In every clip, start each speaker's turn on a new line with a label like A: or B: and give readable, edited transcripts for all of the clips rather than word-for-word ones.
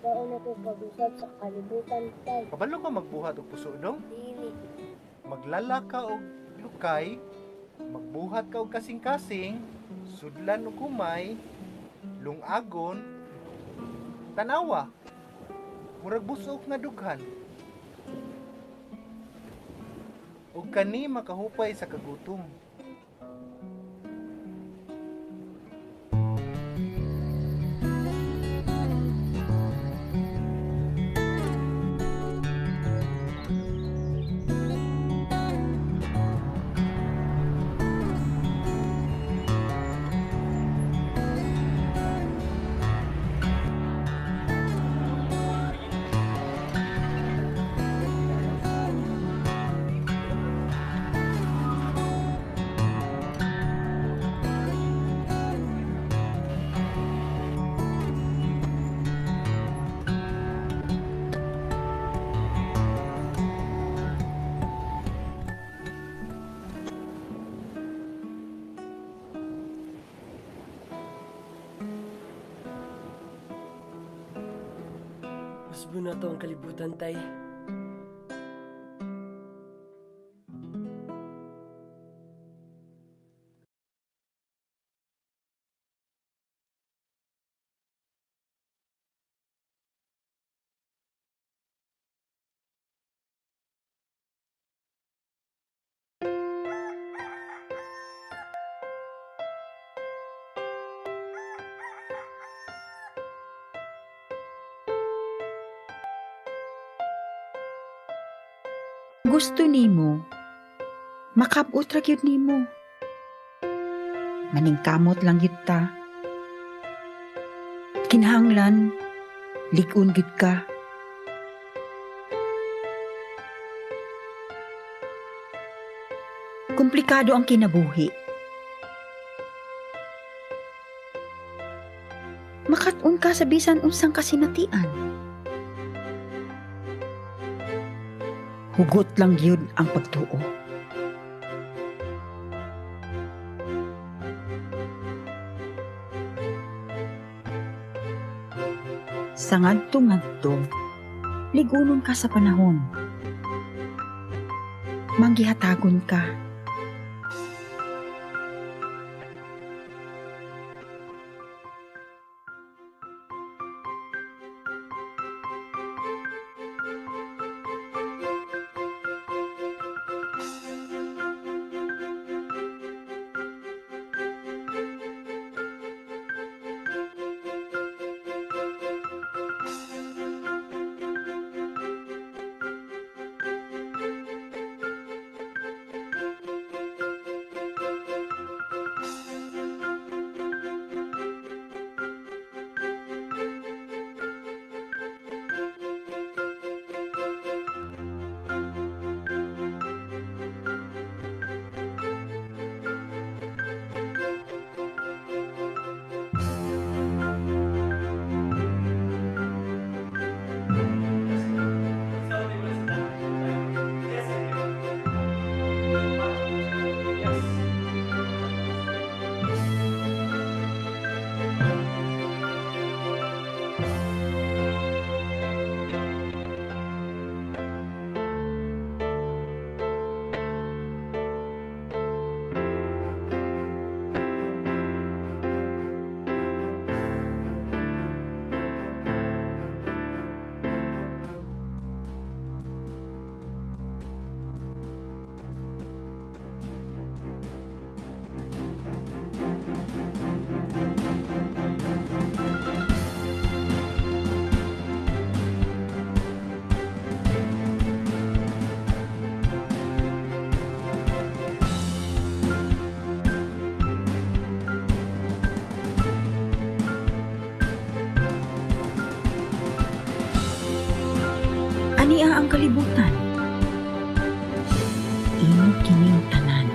A: Ikaw na ko pag-usap sa kalibutan, tay.
B: Kabalo ka magbuhat og puso dong?
A: Dili.
B: Maglala ka og lukay, magbuhat ka og kasing-kasing, sudlan og kumay, lungagon, tanawa. Murag busog nga dughan. Ug kani makahupay sa kagutom.
C: Gusto na to ang kalibutan, tay.
D: Gusto nimo, makabot ra gyud nimo. Maningkamot lang gyud ta. Kinahanglan, lig-on gyud ka. Komplikado ang kinabuhi. Makat-on ka sa bisan unsang kasinatian. Hugot lang yun ang pagtuo. Sa ngadto-ngadto, ligunon ka sa panahon. Manggihatagon ka. Ania ang kalibutan. Imo kining tanan.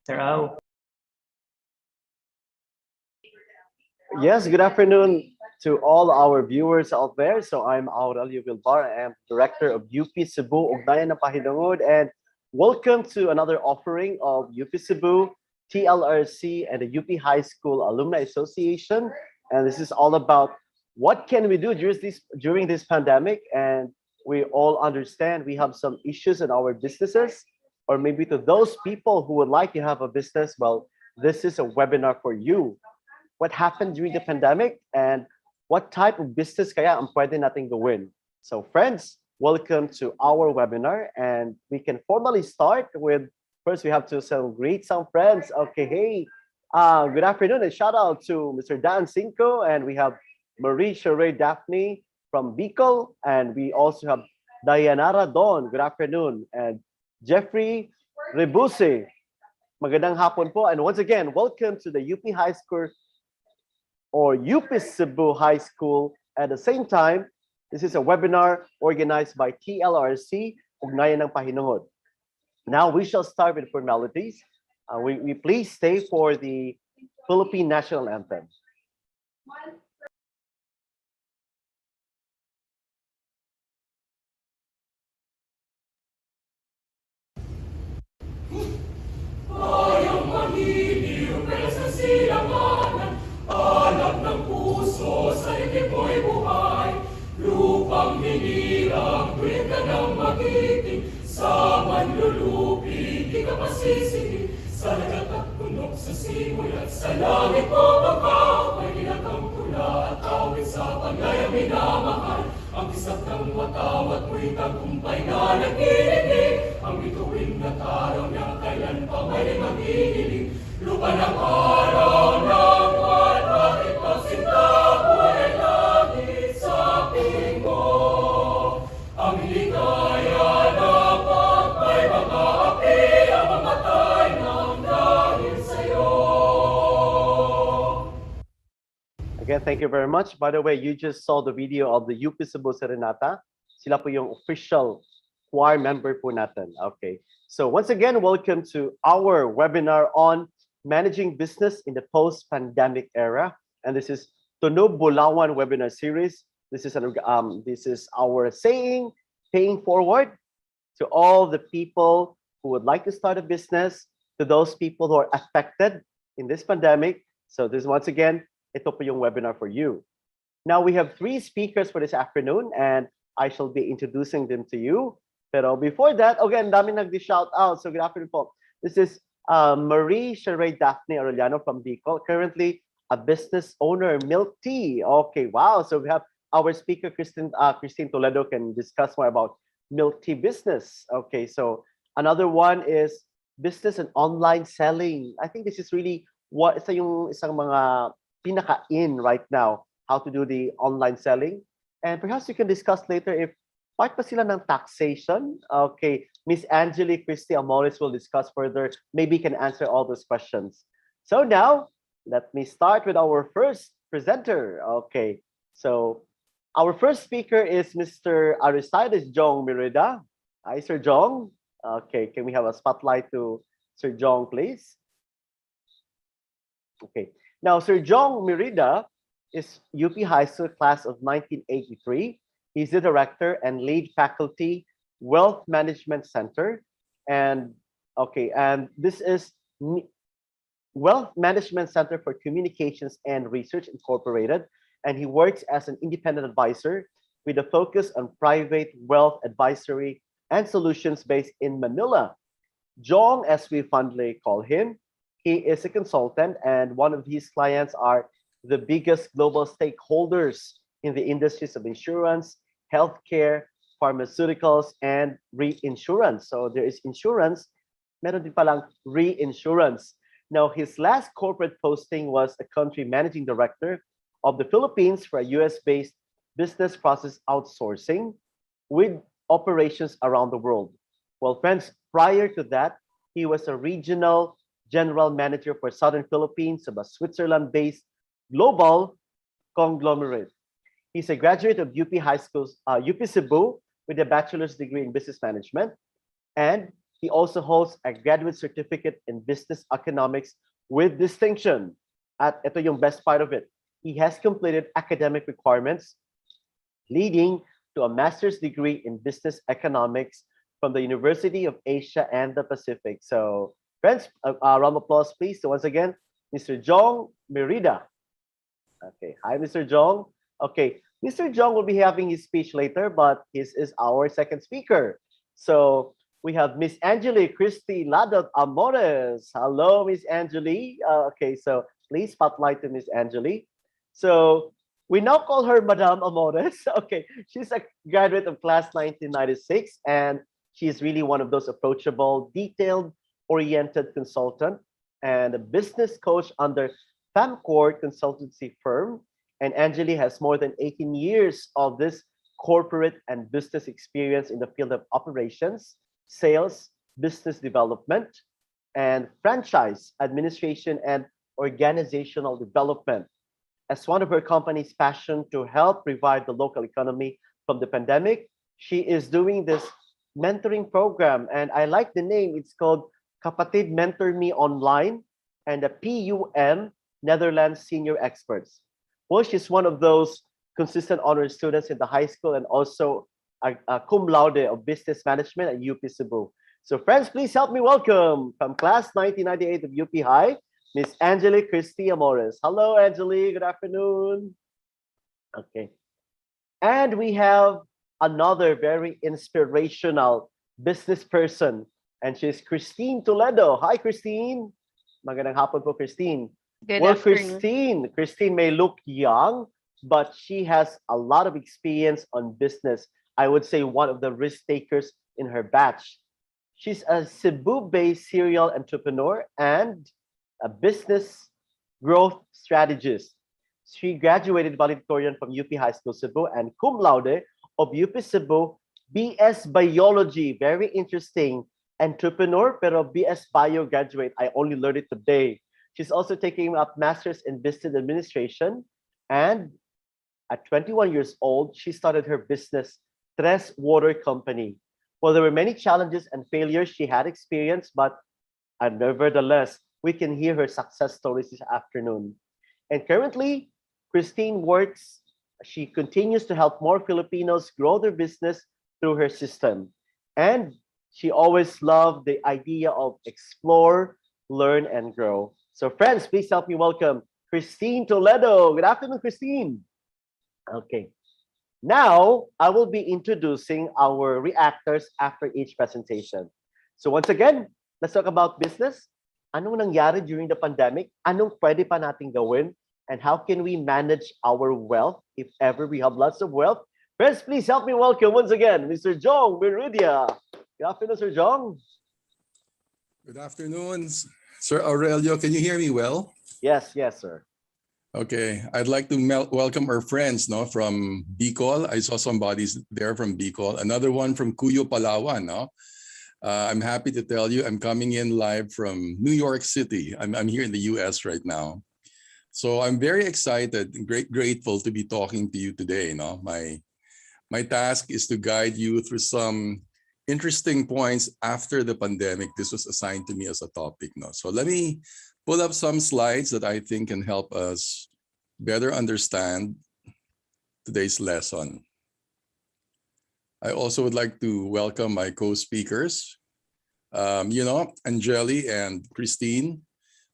C: Taraw.
E: Yes, good afternoon to all our viewers out there. So I'm Aurelio Vilbar. I am Director of UP Cebu Ugnayan ng Pahinungod, and welcome to another offering of UP Cebu, TLRC, and the UP High School Alumni Association. And this is all about what can we do during this pandemic. And we all understand we have some issues in our businesses, or maybe to those people who would like to have a business. Well, this is a webinar for you. What happened during the pandemic and what type of business kaya ang pwede nating gawin. So friends, welcome to our webinar, and we can formally start with, first we have to greet some friends. Okay, hey, good afternoon and shout out to Mr. Dan Cinco, and we have Marie Sheree Daphne from Bicol, and we also have Dayanara Don, good afternoon, and Jeffrey Rebuse, magandang hapon po, and once again, welcome to the UP High School or UP Cebu High School. At the same time, this is a webinar organized by TLRC, Ugnayan ng Pahinungod. Now we shall start with formalities. We please stay for the Philippine National Anthem.
F: Bayang mahiliw, sa silanganan, alab ng puso, sa ikipo'y buhay. Lupang hinirang, tuwid ka ng magiting, sa manlulupi, di ka masisigi. Sa lagat at punok, sa simoy at sa langit mo bakaw, may ginatang tula at awit sa panlayang minamahal. Ang kisap ng watawat mo'y tagumpay na nag-iigig. Ang bituin na taraw niya kailan pa may maghihiling. Lupa ng araw ng buwan, bakit magsinta buhay langit sa piling mo? Ang ligaya na pagpay mga api, ang mamatay ng dahil sa'yo.
E: Again, thank you very much. By the way, you just saw the video of the UP Cebu Serenata. Sila po yung official choir member po natin. Okay. So once again, welcome to our webinar on managing business in the post-pandemic era. And this is Tunog Bulawan webinar series. This is our saying, paying forward to all the people who would like to start a business, to those people who are affected in this pandemic. So this once again, ito po yung webinar for you. Now we have 3 speakers for this afternoon, and I shall be introducing them to you. Pero before that, again, dami nag-shout out. So good afternoon po. This is Marie Sheree Daphne Arellano from Bicol, currently a business owner, milk tea. Okay, wow. So we have our speaker, Christine Toledo, can discuss more about milk tea business. Okay, so another one is business and online selling. I think this is really isang mga pinaka-in right now, how to do the online selling. And perhaps you can discuss later if part pa sila ng taxation. Okay, Miss Angeli Christy Amores will discuss further. Maybe can answer all those questions. So now, let me start with our first presenter. Okay, so our first speaker is Mr. Aristides Jong Merida. Hi, Sir Jong. Okay, can we have a spotlight to Sir Jong, please? Okay, now Sir Jong Merida is UP High School class of 1983. He's the director and lead faculty, Wealth Management Center. And this is Wealth Management Center for Communications and Research Incorporated. And he works as an independent advisor with a focus on private wealth advisory and solutions based in Manila. Jong, as we fondly call him, he is a consultant, and one of his clients are the biggest global stakeholders in the industries of insurance, healthcare, pharmaceuticals, and reinsurance. So there is insurance, meron din palang reinsurance. Now, his last corporate posting was a country managing director of the Philippines for a US-based business process outsourcing with operations around the world. Well, friends, prior to that, he was a regional general manager for Southern Philippines of a Switzerland-based global conglomerate. He's a graduate of UP High School's UP Cebu with a bachelor's degree in business management, and He also holds a graduate certificate in business economics with distinction. At ito yung best part of it. He has completed academic requirements leading to a master's degree in business economics from the University of Asia and the Pacific. So, friends, round of applause, please. So once again, Mr. Jong Merida. Okay, hi, Mr. Jong. Okay, Mr. Jong will be having his speech later, but this is our second speaker. So we have Miss Angeli Christy Ladot Amores. Hello, Miss Angeli. Okay, so please spotlight to Miss Angeli. So we now call her Madame Amores. Okay, she's a graduate of class 1996, and she's really one of those approachable, detailed-oriented consultant and a business coach under FAMCOR consultancy firm. And Angeli has more than 18 years of this corporate and business experience in the field of operations, sales, business development, and franchise administration and organizational development. As one of her company's passion to help revive the local economy from the pandemic, she is doing this mentoring program. And I like the name. It's called Kapatid Mentor Me Online and the PUM Netherlands Senior Experts. Well, she's one of those consistent honor students in the high school and also a cum laude of business management at UP Cebu. So friends, please help me welcome from class 1998 of UP High, Miss Angeli Christy Amores. Hello, Angeli. Good afternoon. Okay. And we have another very inspirational business person, and she's Christine Toledo. Hi, Christine. Magandang hapon po, Christine.
G: Good
E: Well,
G: afternoon.
E: Christine may look young, but she has a lot of experience on business. I would say one of the risk takers in her batch. She's a Cebu-based serial entrepreneur and a business growth strategist. She graduated valedictorian from UP High School Cebu and cum laude of UP Cebu BS Biology. Very interesting. Entrepreneur, pero BS Bio graduate. I only learned it today. She's also taking up Masters in Business Administration. And at 21 years old, she started her business, Tres Water Company. Well, there were many challenges and failures she had experienced, but nevertheless, we can hear her success stories this afternoon. And currently, Christine she continues to help more Filipinos grow their business through her system. And she always loved the idea of explore, learn, and grow. So friends, please help me welcome Christine Toledo. Good afternoon, Christine. Okay. Now, I will be introducing our reactors after each presentation. So once again, let's talk about business. Anong nangyari during the pandemic? Anong pwede pa natin gawin? And how can we manage our wealth if ever we have lots of wealth? Friends, please help me welcome once again, Mr. Jong Meridia. Good afternoon, Sir Jong.
H: Good afternoon, Sir Aurelio. Can you hear me well?
E: Yes, sir.
H: Okay, I'd like to welcome our friends from Bicol. I saw somebody there from Bicol. Another one from Cuyo, Palawan. I'm happy to tell you I'm coming in live from New York City. I'm here in the US right now. So I'm very excited and grateful to be talking to you today. My task is to guide you through some interesting points after the pandemic. This was assigned to me as a topic. So let me pull up some slides that I think can help us better understand today's lesson. I also would like to welcome my co-speakers. Angeli and Christine,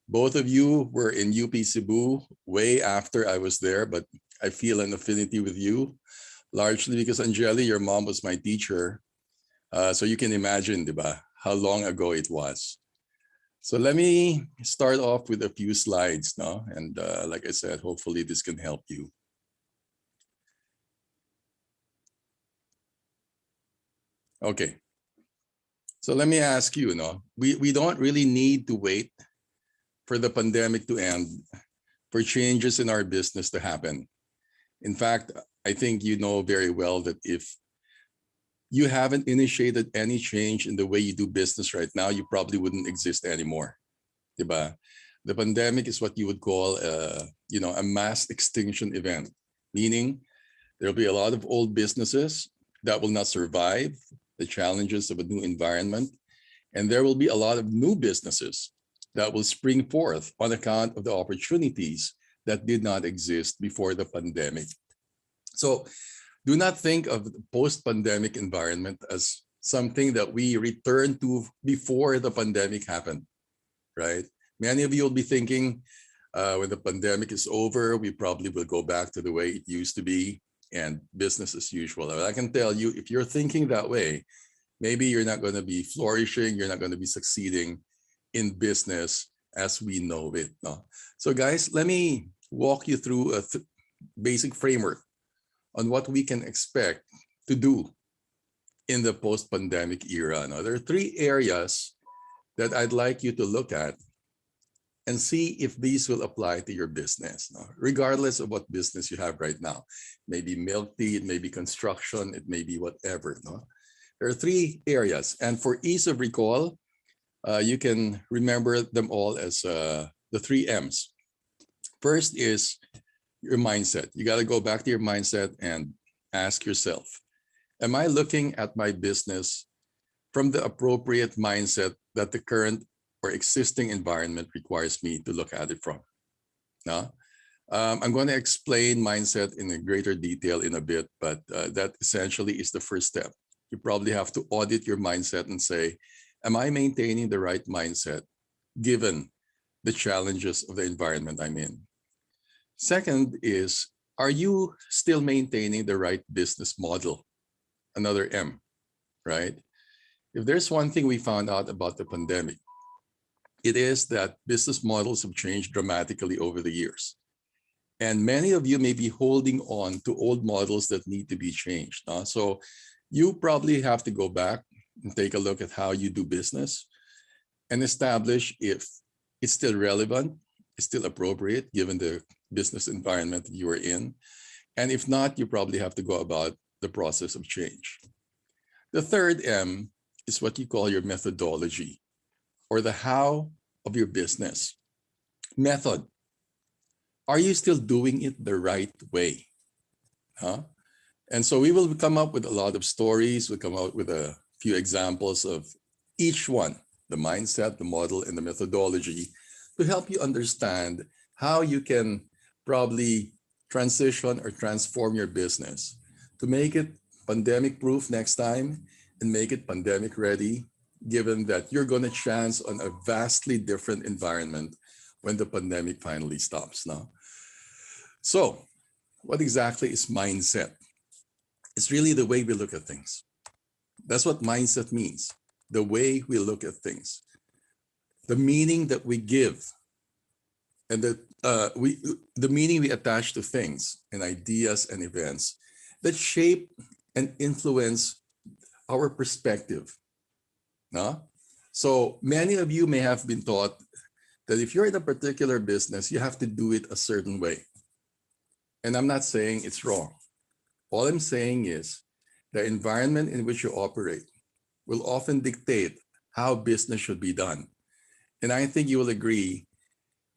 H: both of you were in UP Cebu way after I was there, but I feel an affinity with you, largely because Angeli, your mom was my teacher. So you can imagine, diba, how long ago it was. So let me start off with a few slides, and like I said, hopefully this can help you. Okay, so let me ask you, we don't really need to wait for the pandemic to end for changes in our business to happen. In fact, I think you know very well that if you haven't initiated any change in the way you do business right now, you probably wouldn't exist anymore. Diba? The pandemic is what you would call a mass extinction event, meaning there'll be a lot of old businesses that will not survive the challenges of a new environment, And there will be a lot of new businesses that will spring forth on account of the opportunities that did not exist before the pandemic. So do not think of the post-pandemic environment as something that we returned to before the pandemic happened, right? Many of you will be thinking, when the pandemic is over, we probably will go back to the way it used to be and business as usual. And I can tell you, if you're thinking that way, maybe you're not going to be flourishing, you're not going to be succeeding in business as we know it. No? So guys, let me walk you through a basic framework on what we can expect to do in the post-pandemic era. Now, there are three areas that I'd like you to look at and see if these will apply to your business, no? Regardless of what business you have right now. Maybe milk tea, it may be construction, it may be whatever. No? There are three areas, and for ease of recall, you can remember them all as the three M's. First is your mindset. You got to go back to your mindset and ask yourself, am I looking at my business from the appropriate mindset that the current or existing environment requires me to look at it from? Now, I'm going to explain mindset in a greater detail in a bit, but that essentially is the first step. You probably have to audit your mindset and say, am I maintaining the right mindset given the challenges of the environment I'm in? Second is, are you still maintaining the right business model? Another M, right? If there's one thing we found out about the pandemic, it is that business models have changed dramatically over the years. And many of you may be holding on to old models that need to be changed. So you probably have to go back and take a look at how you do business and establish if it's still relevant, it's still appropriate given the business environment that you are in. And if not, you probably have to go about the process of change. The third M is what you call your methodology, or the how of your business. Method. Are you still doing it the right way? And so we will come up with a lot of stories. We'll come up with a few examples of each one, the mindset, the model, and the methodology, to help you understand how you can probably transition or transform your business to make it pandemic proof next time and make it pandemic ready, given that you're going to chance on a vastly different environment when the pandemic finally stops now. So what exactly is mindset? It's really the way we look at things. That's what mindset means, the way we look at things, the meaning that we give, and the meaning we attach to things and ideas and events that shape and influence our perspective. No? So many of you may have been taught that if you're in a particular business, you have to do it a certain way. And I'm not saying it's wrong. All I'm saying is the environment in which you operate will often dictate how business should be done. And I think you will agree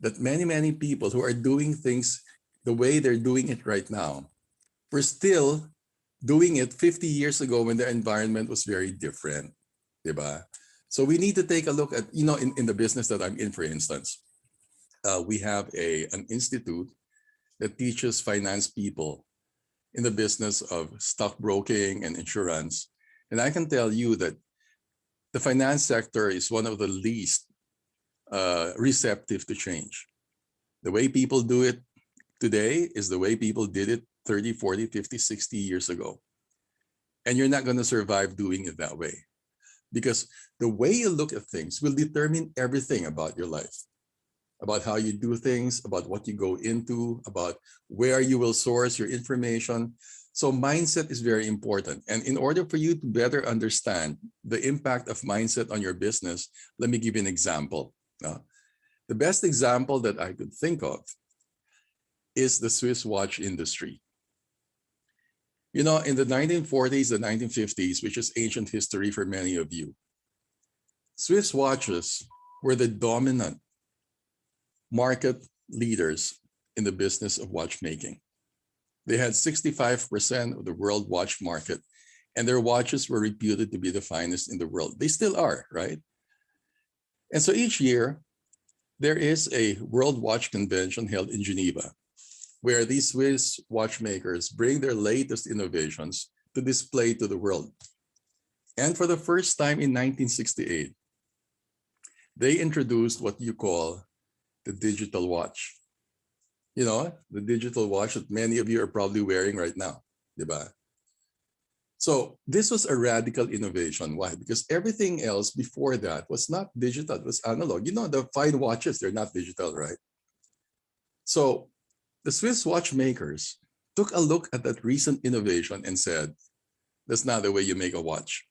H: that many people who are doing things the way they're doing it right now were still doing it 50 years ago when the environment was very different. Diba? So we need to take a look at, in the business that I'm in, for instance, we have an institute that teaches finance people in the business of stockbroking and insurance. And I can tell you that the finance sector is one of the least receptive to change. The way people do it today is the way people did it 30, 40, 50, 60 years ago. And you're not going to survive doing it that way, because the way you look at things will determine everything about your life, about how you do things, about what you go into, about where you will source your information. So mindset is very important. And in order for you to better understand the impact of mindset on your business, let me give you an example. The best example that I could think of is the Swiss watch industry. In the 1940s and 1950s, which is ancient history for many of you, Swiss watches were the dominant market leaders in the business of watchmaking. They had 65% of the world watch market, and their watches were reputed to be the finest in the world. They still are, right? And so each year, there is a World Watch Convention held in Geneva, where these Swiss watchmakers bring their latest innovations to display to the world. And for the first time in 1968, they introduced what you call the digital watch. You know, the digital watch that many of you are probably wearing right now, diba? So this was a radical innovation. Why? Because everything else before that was not digital, it was analog. You know, the fine watches, they're not digital, right? So the Swiss watchmakers took a look at that recent innovation and said, that's not the way you make a watch.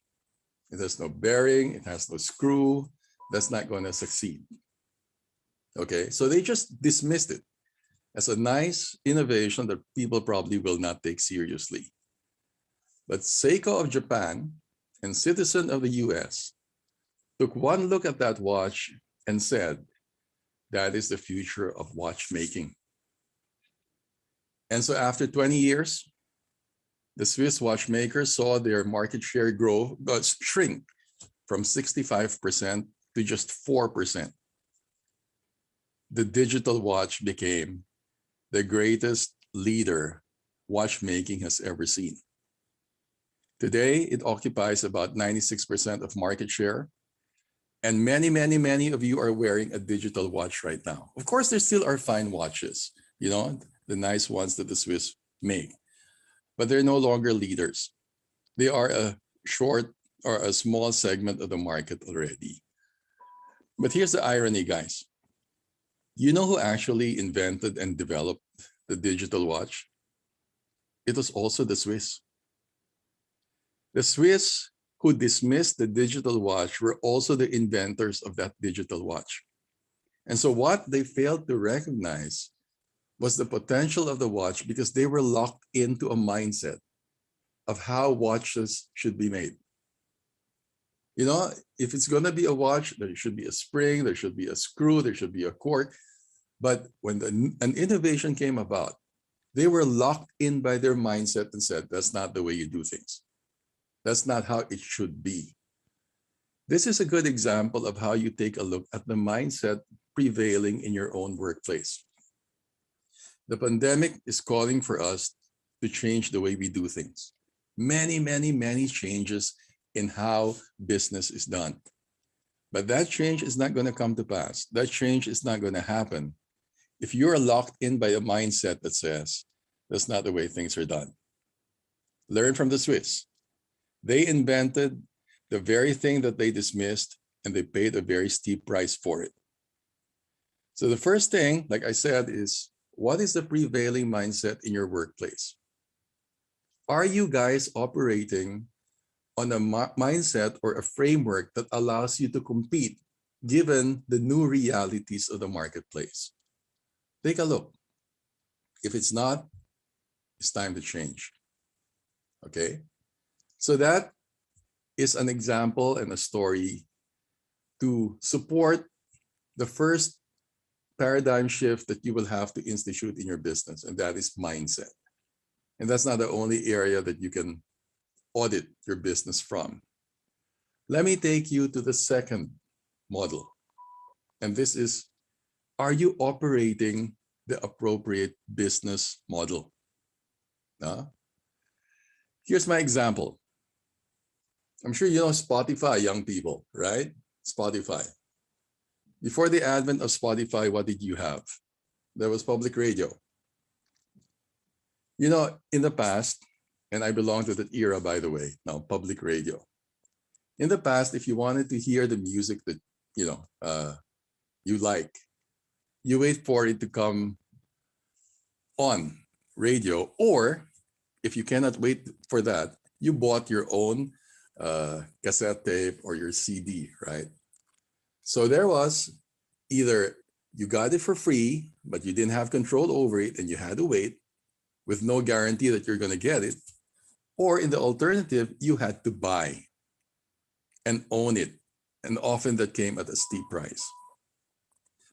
H: It has no bearing, it has no screw, that's not going to succeed. Okay, so they just dismissed it as a nice innovation that people probably will not take seriously. But Seiko of Japan and Citizen of the US took one look at that watch and said, that is the future of watchmaking. And so after 20 years, the Swiss watchmakers saw their market share shrink from 65% to just 4%. The digital watch became the greatest leader watchmaking has ever seen. Today, it occupies about 96% of market share. And many, many, many of you are wearing a digital watch right now. Of course, there still are fine watches, you know, the nice ones that the Swiss make, but they're no longer leaders. They are a short or a small segment of the market already. But here's the irony, guys. You know who actually invented and developed the digital watch? It was also the Swiss. The Swiss who dismissed the digital watch were also the inventors of that digital watch. And so what they failed to recognize was the potential of the watch because they were locked into a mindset of how watches should be made. You know, if it's going to be a watch, there should be a spring, there should be a screw, there should be a cork. But when an innovation came about, they were locked in by their mindset and said, that's not the way you do things. That's not how it should be. This is a good example of how you take a look at the mindset prevailing in your own workplace. The pandemic is calling for us to change the way we do things. Many, many, many changes in how business is done. But that change is not going to come to pass. That change is not going to happen if you're locked in by a mindset that says, that's not the way things are done. Learn from the Swiss. They invented the very thing that they dismissed, and they paid a very steep price for it. So the first thing, like I said, is what is the prevailing mindset in your workplace? Are you guys operating on a mindset or a framework that allows you to compete given the new realities of the marketplace? Take a look. If it's not, it's time to change. Okay? So that is an example and a story to support the first paradigm shift that you will have to institute in your business, and that is mindset. And that's not the only area that you can audit your business from. Let me take you to the second model. And this is, are you operating the appropriate business model? Here's my example. I'm sure you know Spotify, young people, right? Spotify. Before the advent of Spotify, what did you have? There was public radio. You know, in the past, and I belong to that era, by the way, now public radio. In the past, if you wanted to hear the music that, you like, you wait for it to come on radio, or if you cannot wait for that, you bought your own cassette tape or your CD, right? So there was either you got it for free, but you didn't have control over it and you had to wait with no guarantee that you're going to get it. Or in the alternative, you had to buy and own it. And often that came at a steep price.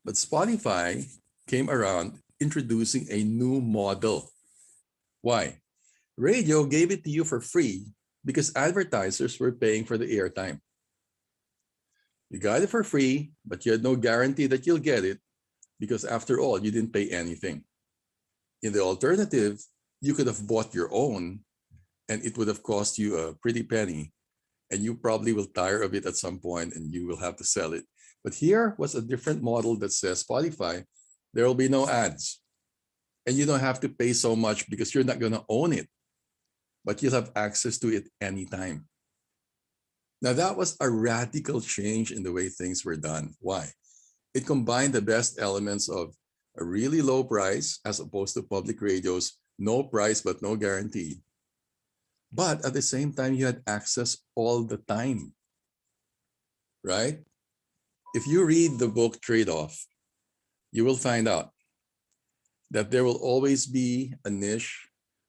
H: But Spotify came around introducing a new model. Why? Radio gave it to you for free because advertisers were paying for the airtime. You got it for free, but you had no guarantee that you'll get it because after all, you didn't pay anything. In the alternative, you could have bought your own and it would have cost you a pretty penny. And you probably will tire of it at some point and you will have to sell it. But here was a different model that says Spotify, there will be no ads. And you don't have to pay so much because you're not going to own it, but you'll have access to it anytime. Now, that was a radical change in the way things were done. Why? It combined the best elements of a really low price as opposed to public radio's no price but no guarantee. But at the same time, you had access all the time, right? If you read the book Trade-off, you will find out that there will always be a niche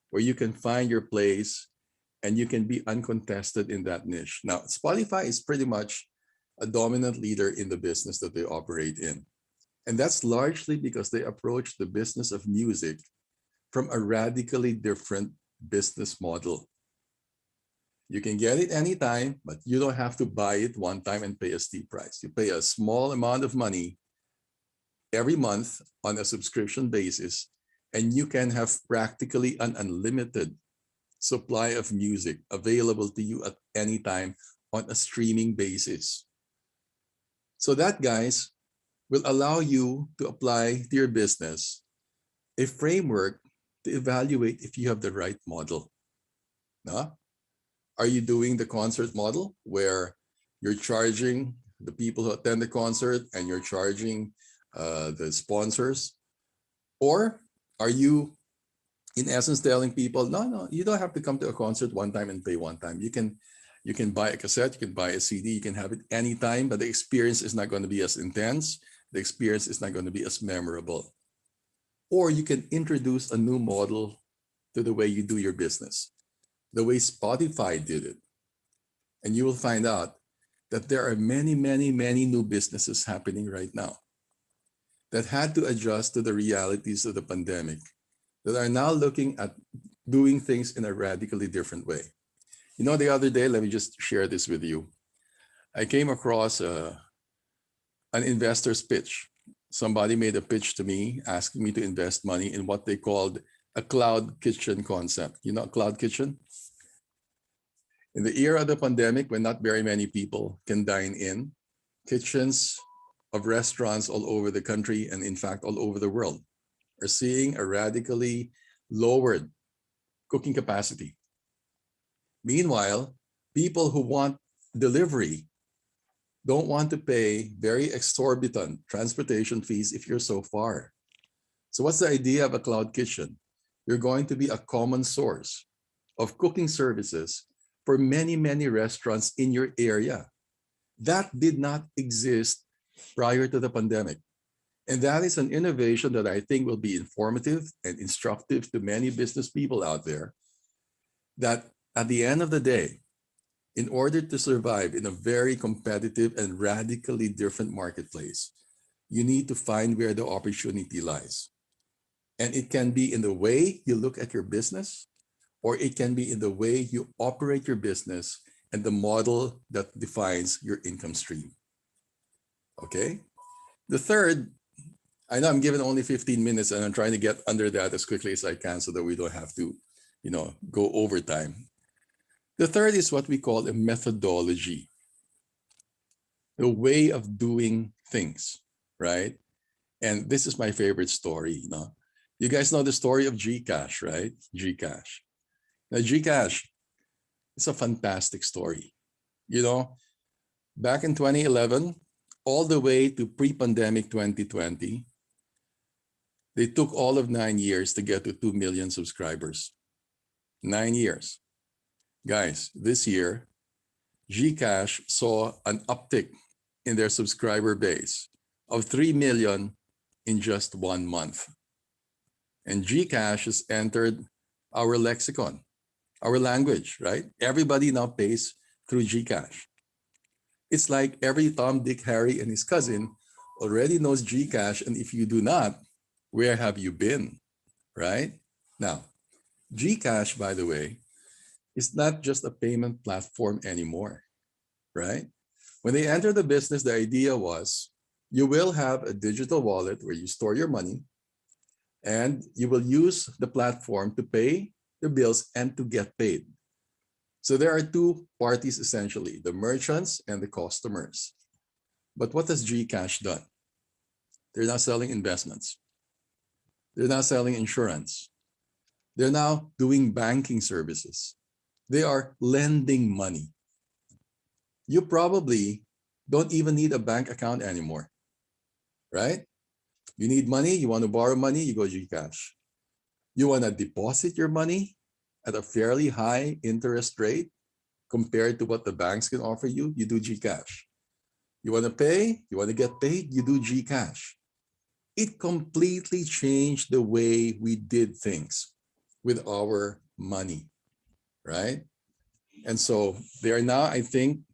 H: where you can find your place and you can be uncontested in that niche. Now, Spotify is pretty much a dominant leader in the business that they operate in. And that's largely because they approach the business of music from a radically different business model. You can get it anytime, but you don't have to buy it one time and pay a steep price. You pay a small amount of money every month on a subscription basis, and you can have practically an unlimited supply of music available to you at any time on a streaming basis. So that, guys, will allow you to apply to your business a framework to evaluate if you have the right model. No? Are you doing the concert model where you're charging the people who attend the concert and you're charging the sponsors? Or are you, in essence, telling people, no, you don't have to come to a concert one time and pay one time. You can buy a cassette, you can buy a CD, you can have it anytime, but the experience is not going to be as intense. The experience is not going to be as memorable. Or you can introduce a new model to the way you do your business, the way Spotify did it. And you will find out that there are many, many, many new businesses happening right now that had to adjust to the realities of the pandemic, that are now looking at doing things in a radically different way. You know, the other day, let me just share this with you. I came across an investor's pitch. Somebody made a pitch to me asking me to invest money in what they called a cloud kitchen concept. You know, a cloud kitchen? In the era of the pandemic, when not very many people can dine in, kitchens of restaurants all over the country and in fact all over the world are seeing a radically lowered cooking capacity. Meanwhile, people who want delivery don't want to pay very exorbitant transportation fees if you're so far. So what's the idea of a cloud kitchen? You're going to be a common source of cooking services for many, many restaurants in your area. That did not exist prior to the pandemic. And that is an innovation that I think will be informative and instructive to many business people out there, that at the end of the day, in order to survive in a very competitive and radically different marketplace, you need to find where the opportunity lies. And it can be in the way you look at your business, or it can be in the way you operate your business and the model that defines your income stream. Okay? The third, I know I'm given only 15 minutes and I'm trying to get under that as quickly as I can so that we don't have to, go overtime. The third is what we call a methodology, the way of doing things, right? And this is my favorite story. You guys know the story of GCash, right? GCash. Now, GCash is a fantastic story. Back in 2011, all the way to pre-pandemic 2020, they took all of 9 years to get to 2 million subscribers. 9 years. Guys, this year, GCash saw an uptick in their subscriber base of 3 million in just 1 month. And GCash has entered our lexicon, our language, right? Everybody now pays through GCash. It's like every Tom, Dick, Harry, and his cousin already knows GCash, and if you do not, where have you been, right? Now, GCash, by the way, is not just a payment platform anymore, right? When they enter the business, the idea was you will have a digital wallet where you store your money, and you will use the platform to pay the bills and to get paid. So there are two parties essentially, the merchants and the customers. But what has GCash done? They're not selling investments. They're not selling insurance. They're now doing banking services. They are lending money. You probably don't even need a bank account anymore, right? You need money, you want to borrow money, you go GCash. You want to deposit your money at a fairly high interest rate compared to what the banks can offer you, you do GCash. You want to pay, you want to get paid, you do GCash. It completely changed the way we did things with our money, right? And so they are now, I think,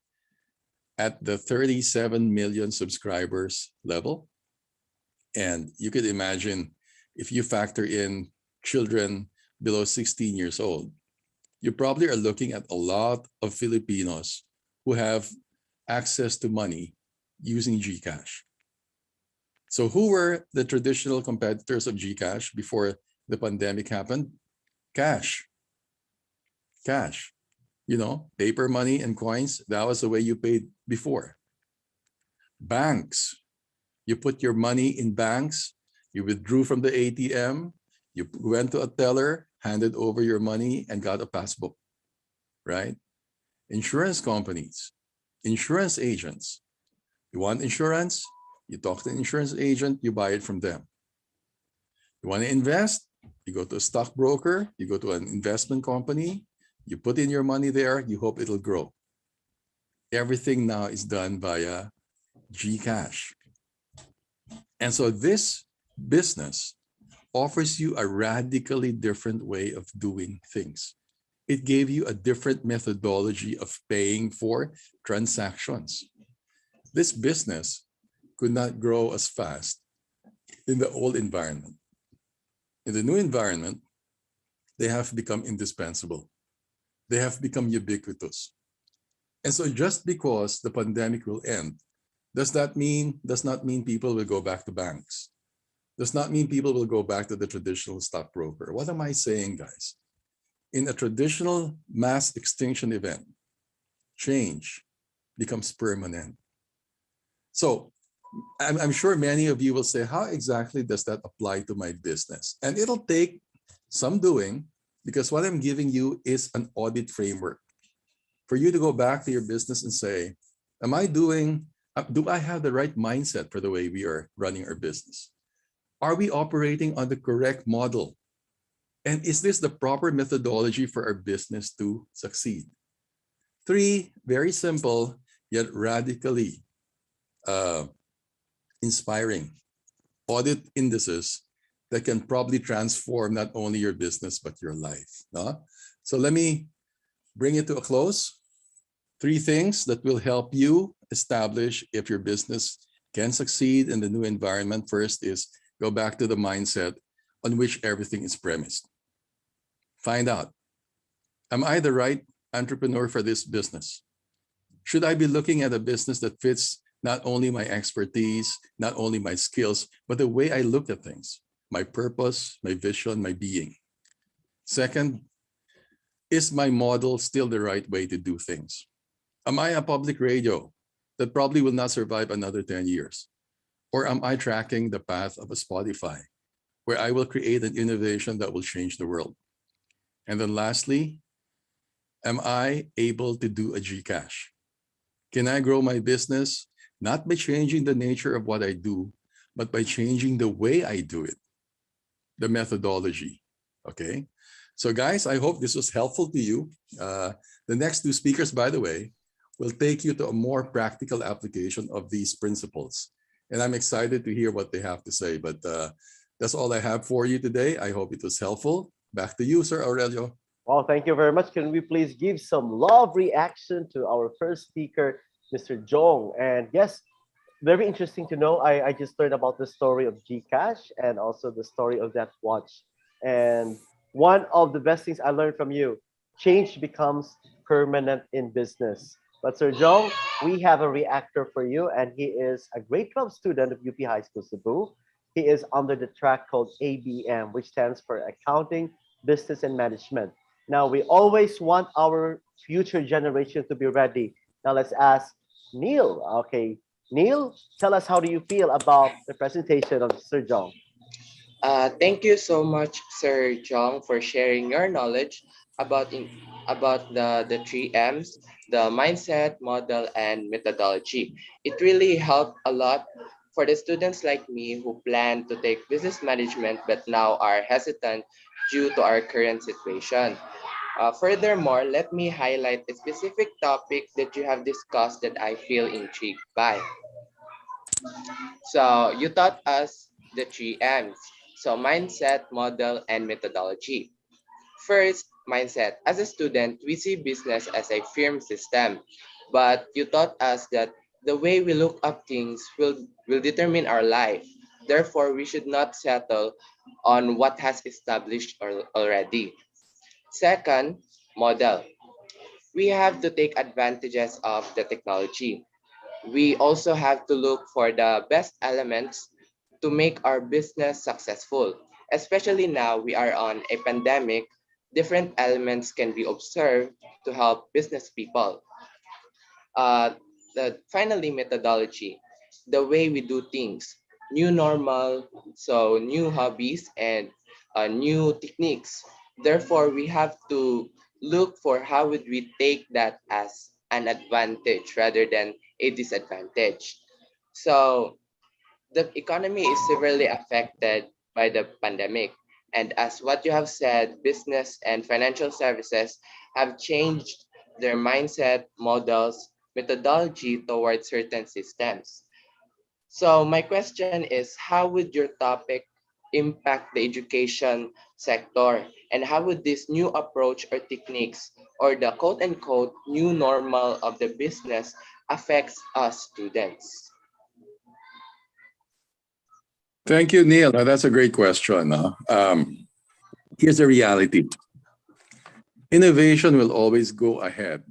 H: at the 37 million subscribers level. And you could imagine if you factor in children below 16 years old, you probably are looking at a lot of Filipinos who have access to money using GCash. So who were the traditional competitors of GCash before the pandemic happened? Cash. Cash. You know, paper money and coins, that was the way you paid before. Banks. You put your money in banks, you withdrew from the ATM, you went to a teller, handed over your money, and got a passbook, right? Insurance companies, insurance agents. You want insurance? You talk to an insurance agent, you buy it from them. You want to invest? You go to a stockbroker, you go to an investment company, you put in your money there, you hope it'll grow. Everything now is done via GCash. And so this business offers you a radically different way of doing things. It gave you a different methodology of paying for transactions. This business could not grow as fast in the old environment. In the new environment, they have become indispensable. They have become ubiquitous. And so just because the pandemic will end, does not mean people will go back to banks. Does not mean people will go back to the traditional stockbroker. What am I saying, guys? In a traditional mass extinction event, change becomes permanent. So I'm sure many of you will say, how exactly does that apply to my business? And it'll take some doing, because what I'm giving you is an audit framework for you to go back to your business and say, do I have the right mindset for the way we are running our business? Are we operating on the correct model? And is this the proper methodology for our business to succeed? 3 very simple yet radically inspiring audit indices that can probably transform not only your business but your life. No? So let me bring it to a close. 3 things that will help you establish if your business can succeed in the new environment. First is go back to the mindset on which everything is premised. Find out, am I the right entrepreneur for this business? Should I be looking at a business that fits not only my expertise, not only my skills, but the way I look at things, my purpose, my vision, my being? Second, is my model still the right way to do things? Am I a public radio that probably will not survive another 10 years? Or am I tracking the path of a Spotify, where I will create an innovation that will change the world? And then lastly, am I able to do a GCash? Can I grow my business not by changing the nature of what I do, but by changing the way I do it, the methodology, okay? So guys, I hope this was helpful to you. The next 2 speakers, by the way, will take you to a more practical application of these principles. And I'm excited to hear what they have to say, but that's all I have for you today. I hope it was helpful. Back to you, Sir Aurelio.
E: Well, thank you very much. Can we please give some love reaction to our first speaker, Mr. Jong? And yes, very interesting to know. I just learned about the story of GCash and also the story of that watch. And one of the best things I learned from you, change becomes permanent in business. But Sir Jong, we have a reactor for you, and he is a grade 12 student of UP High School Cebu. He is under the track called ABM, which stands for Accounting, Business, and Management. Now, we always want our future generation to be ready. Now, let's ask Neil. Okay, Neil, tell us how do you feel about the presentation of Sir Jong?
G: Thank you so much, Sir Jong, for sharing your knowledge about the three M's, the mindset, model, and methodology. It really helped a lot for the students like me who plan to take business management but now are hesitant due to our current situation. Furthermore, let me highlight a specific topic that you have discussed that I feel intrigued by. So you taught us the three M's. So mindset, model, and methodology. First, mindset. As a student, we see business as a firm system, but you taught us that the way we look up things will determine our life. Therefore, we should not settle on what has established already. Second, model. We have to take advantages of the technology. We also have to look for the best elements to make our business successful. Especially now we are on a pandemic, different elements can be observed to help business people. Uh, Finally, methodology, the way we do things, new normal, so new hobbies and new techniques. Therefore, we have to look for how would we take that as an advantage rather than a disadvantage. So the economy is severely affected by the pandemic. And as what you have said, business and financial services have changed their mindset, models, methodology towards certain systems. So my question is, how would your topic impact the education sector? And how would this new approach or techniques or the quote unquote new normal of the business affects us students?
H: Thank you, Neil. Now, that's a great question. No? Here's the reality. Innovation will always go ahead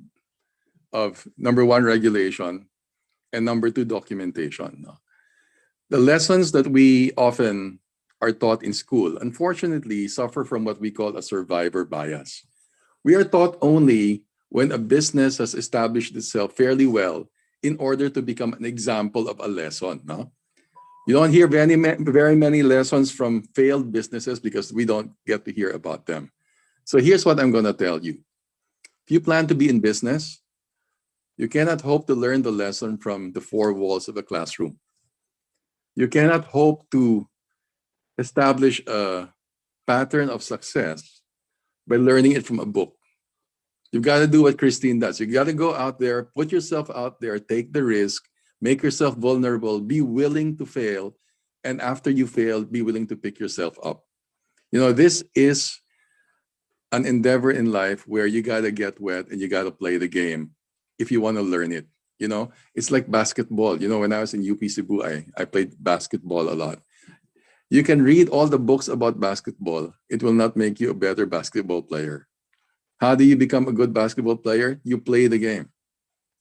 H: of number one, regulation, and number two, documentation. No? The lessons that we often are taught in school, unfortunately, suffer from what we call a survivor bias. We are taught only when a business has established itself fairly well in order to become an example of a lesson. No? You don't hear very many lessons from failed businesses because we don't get to hear about them. So here's what I'm going to tell you. If you plan to be in business, you cannot hope to learn the lesson from the four walls of a classroom. You cannot hope to establish a pattern of success by learning it from a book. You've got to do what Christine does. You got to go out there, put yourself out there, take the risk, make yourself vulnerable, be willing to fail, and after you fail, be willing to pick yourself up. You know, this is an endeavor in life where you got to get wet and you got to play the game if you want to learn it. You know, it's like basketball. You know, when I was in UP Cebu, I played basketball a lot. You can read all the books about basketball. It will not make you a better basketball player. How do you become a good basketball player? You play the game.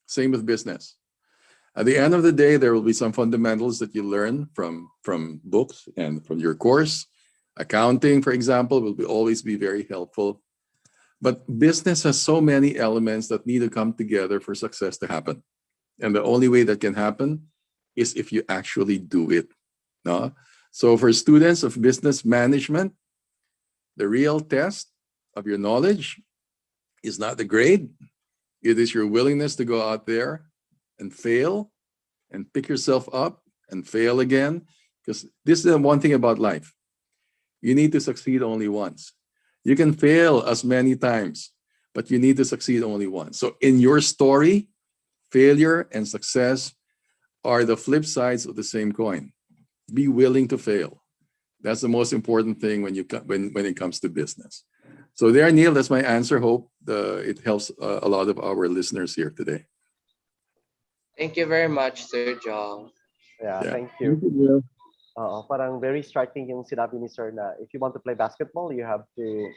H: Same with business. At the end of the day, there will be some fundamentals that you learn from books and from your course. Accounting, for example, will always be very helpful. But business has so many elements that need to come together for success to happen. And the only way that can happen is if you actually do it. No? So for students of business management, the real test of your knowledge is not the grade. It is your willingness to go out there and fail and pick yourself up and fail again. Because this is the one thing about life. You need to succeed only once. You can fail as many times, but you need to succeed only once. So in your story, failure and success are the flip sides of the same coin. Be willing to fail. That's the most important thing when it comes to business. So there, Neil, that's my answer. Hope it helps a lot of our listeners here today.
G: Thank you very much, Sir John.
E: Yeah,
H: Yeah.
E: thank you.
H: Thank you, Neil.
E: Parang very striking yung sinabi ni Sir na if you want to play basketball, you have to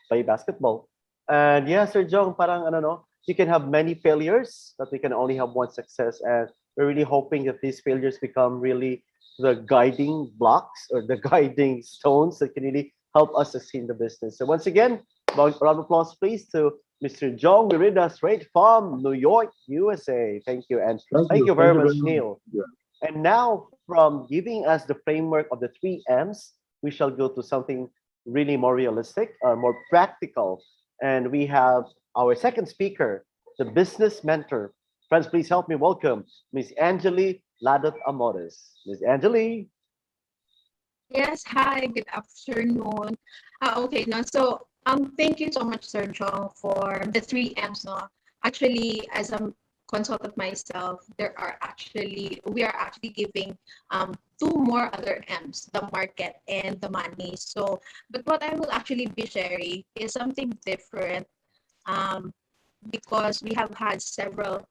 E: play basketball. And yeah, Sir Jong, parang ano no, you can have many failures, but we can only have one success. And we're really hoping that these failures become really the guiding blocks or the guiding stones that can really help us succeed in the business. So once again, round of applause, please, to Mr. John Wirida, straight from New York, USA. Thank you. And thank you very much, Neil.
I: Yeah.
E: And now, from giving us the framework of the three M's, we shall go to something really more realistic, more practical. And we have our second speaker, the business mentor. Friends, please help me welcome Ms. Angeli Ladot Amores. Ms. Angeli.
J: Yes, hi, good afternoon. Okay, no, so thank you so much, Sir John, for the three M's. No, actually, as a consultant myself, we are actually giving two more other M's, the market and the money. So, but what I will actually be sharing is something different, because we have had several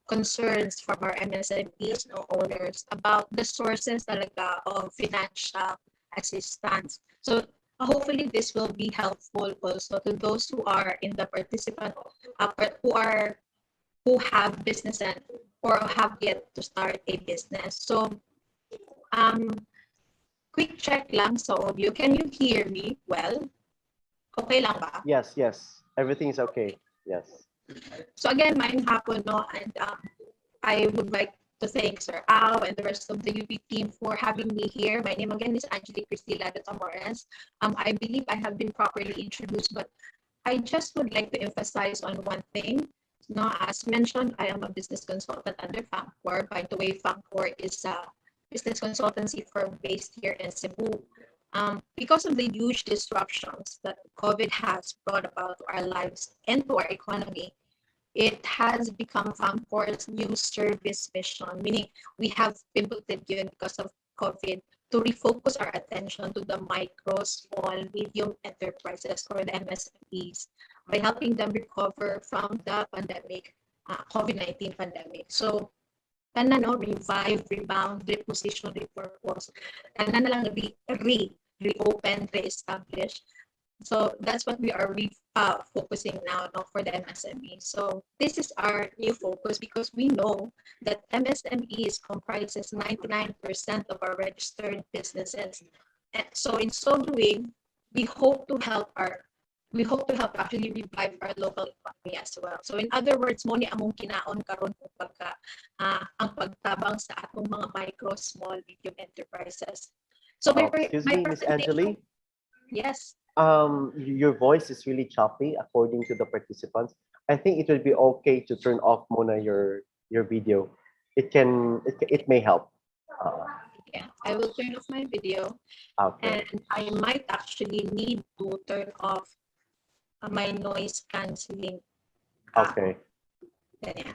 J: concerns from our MSMEs no owners about the sources talaga of financial assistance. So hopefully this will be helpful also to those who are in the participant who have businesses or have yet to start a business. So quick check lang sa audio. Can you hear me well? Okay lang ba?
E: Yes, yes. Everything is okay. Yes.
J: So again, maayong hapon, no? And I would like to thank Sir Al and the rest of the UP team for having me here. My name again is Angeli Cristina de Tamores. I believe I have been properly introduced, but I just would like to emphasize on one thing. No, as mentioned, I am a business consultant under FAMCOR. By the way, FAMCOR is a business consultancy firm based here in Cebu. Because of the huge disruptions that COVID has brought about to our lives and to our economy, it has become FAMCOR's new service mission, meaning we have pivoted yun because of COVID to refocus our attention to the micro, small, medium enterprises or the MSMEs by helping them recover from the pandemic, COVID-19 pandemic. So, tanan no, revive, rebound, reposition, repurpose, tanan na lang reopen, re-establish. So that's what we are focusing now for the MSME. So this is our new focus because we know that MSMEs comprises 99% of our registered businesses. And so in so doing, we hope to help actually revive our local economy as well. So in other words, mo ni among kinaon karon pagka ang pagtabang sa atong mga micro, small, medium enterprises. So
E: Excuse me, Miss Angeli.
J: Yes.
E: Your voice is really choppy according to the participants. I think it will be okay to turn off muna your video. It may help.
J: Yeah, I will turn off my video.
E: Okay.
J: And I might actually need to turn off my noise canceling.
E: Okay.
J: Yeah.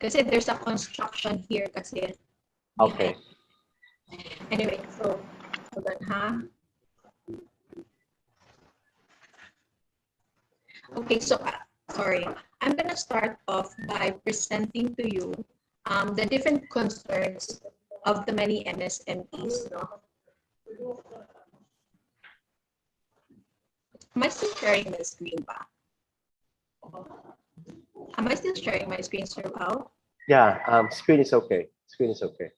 J: Kasi there's a construction here kasi.
E: Okay.
J: Anyway, so hold on, ha? Okay, so sorry. I'm gonna start off by presenting to you the different concerns of the many MSMEs. No? Am I still sharing my screen ba? Am I still sharing my screen, Sir Lau?
E: Yeah, screen is okay. Screen is okay.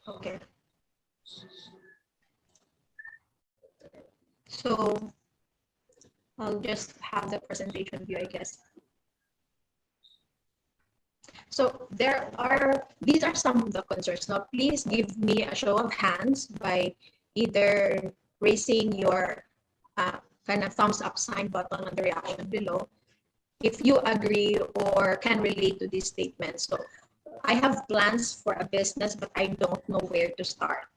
J: Okay. So I'll just have the presentation view, I guess. So these are some of the concerns. Now, please give me a show of hands by either raising your kind of thumbs up sign button on the reaction below if you agree or can relate to these statements. So I have plans for a business, but I don't know where to start.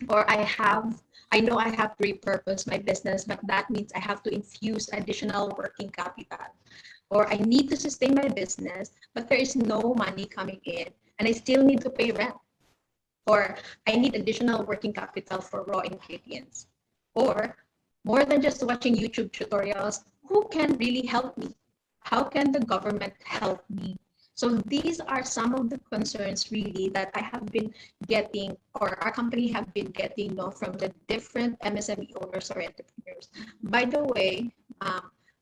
J: Or I know I have to repurpose my business, but that means I have to infuse additional working capital. Or I need to sustain my business, but there is no money coming in and I still need to pay rent. Or I need additional working capital for raw ingredients. Or more than just watching YouTube tutorials, who can really help me? How can the government help me? So these are some of the concerns really that I have been getting, or our company have been getting, from the different MSME owners or entrepreneurs. By the way,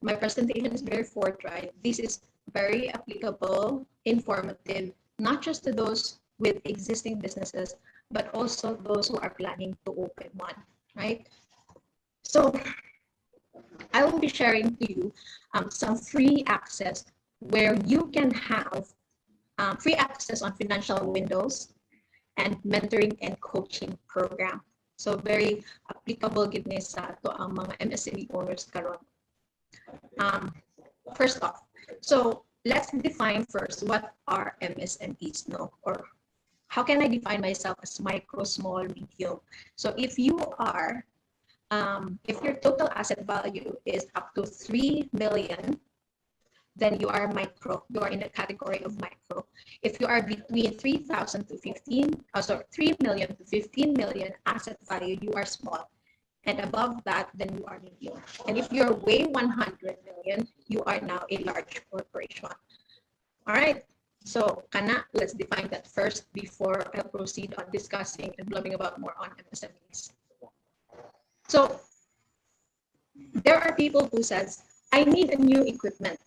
J: my presentation is very forthright. This is very applicable, informative, not just to those with existing businesses, but also those who are planning to open one, right? So I will be sharing to you some free access where you can have free access on financial windows and mentoring and coaching program. So very applicable gid ni sa to ang mga MSME owners karon. First off, so let's define first what are MSMEs, no? Or how can I define myself as micro, small, medium? So if you are, if your total asset value is up to 3 million, then you are micro. You are in the category of micro. If you are between 3,000 to 3 million to 15 million asset value, you are small. And above that, then you are medium. And if you're way 100 million, you are now a large corporation. All right. So, let's define that first before I proceed on discussing and blogging about more on MSMEs. So, there are people who says, I need a new equipment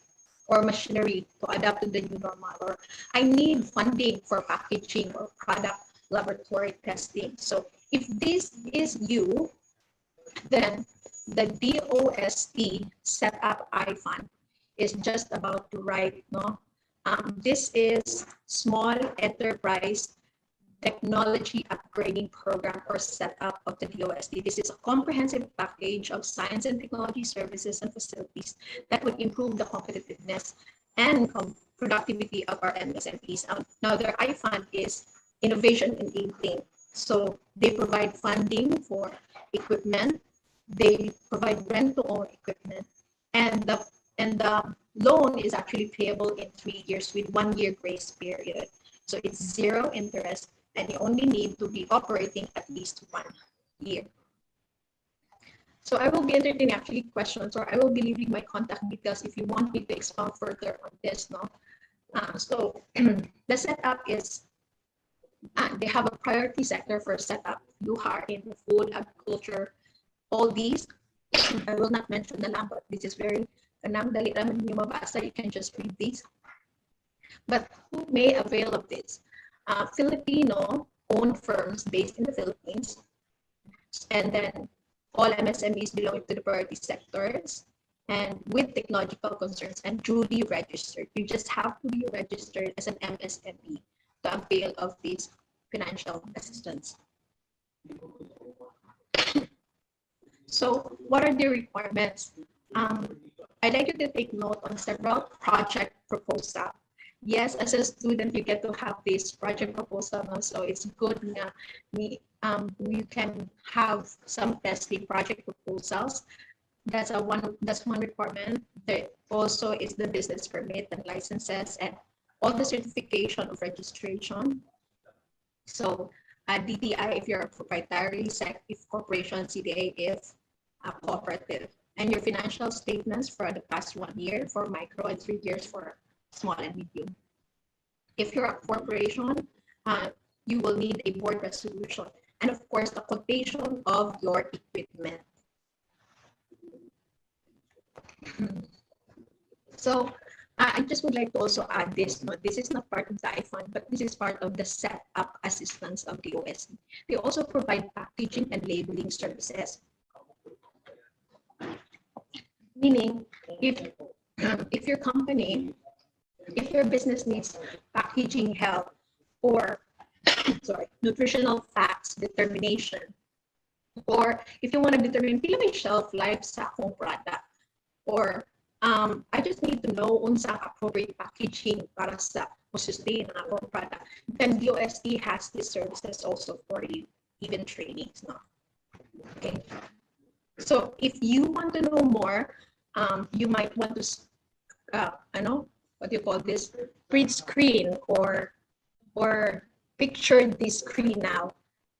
J: or machinery to adapt to the new normal, or I need funding for packaging or product laboratory testing. So if this is you, then the DOST setup iFund is just about to write, no? This is small enterprise technology upgrading program or setup of the DOST. This is a comprehensive package of science and technology services and facilities that would improve the competitiveness and productivity of our MSMEs. Now, their iFund is innovation enabling. So they provide funding for equipment, they provide rent-to-own equipment, and the loan is actually payable in 3 years with 1 year grace period. So it's zero interest, and you only need to be operating at least 1 year. So I will be entertaining actually questions, or I will be leaving my contact details if you want me to expound further on this. No, so the setup is they have a priority sector for setup. You are in the food, agriculture, all these. I will not mention the number. This is very you can just read these. But who may avail of this? Filipino-owned firms based in the Philippines, and then all MSMEs belonging to the priority sectors, and with technological concerns and duly registered. You just have to be registered as an MSME to avail of this financial assistance. So what are the requirements? I'd like you to take note on several project proposals. Yes, as a student, you get to have this project proposal, so it's good na you can have some testing project proposals. That's one requirement. There also is the business permit and licenses and all the certification of registration. So DTI if you're a proprietary, SEC if corporation, CDA if a cooperative, and your financial statements for the past 1 year for micro and 3 years for small and medium. If you're a corporation, you will need a board resolution, and of course, the quotation of your equipment. So I just would like to also add this. No, this is not part of the iFund, but this is part of the setup assistance of the OSC. They also provide packaging and labeling services. Meaning, if your company, if your business needs packaging help or nutritional facts determination, or if you want to determine pila may shelf life sa akong product, or I just need to know unsang appropriate packaging para sa sustain ang akong product, then DOST has these services also for you, even trainings. No? Okay. So if you want to know more, you might want to, what do you call this, print screen or picture this screen now.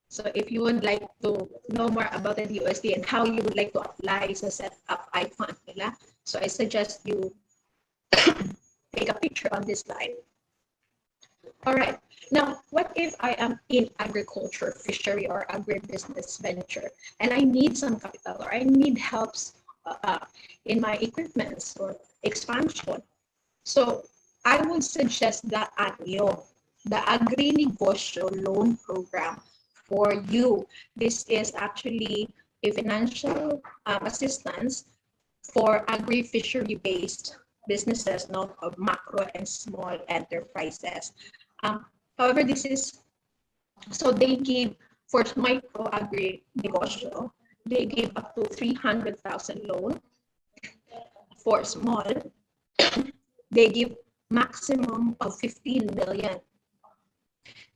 J: So if you would like to know more about the DOST and how you would like to apply sa setup iFund nila, so I suggest you take a picture on this slide. All right. Now, what if I am in agriculture, fishery, or agribusiness venture, and I need some capital, or I need helps in my equipments or expansion. So I would suggest the ANYO, the Agri-Negosyo Loan Program for you. This is actually a financial assistance for agri-fishery-based businesses, not of macro and small enterprises. However, this is, so they give, for micro agri-negosyo, they give up to 300,000 loan. For small, they give maximum of 15 million.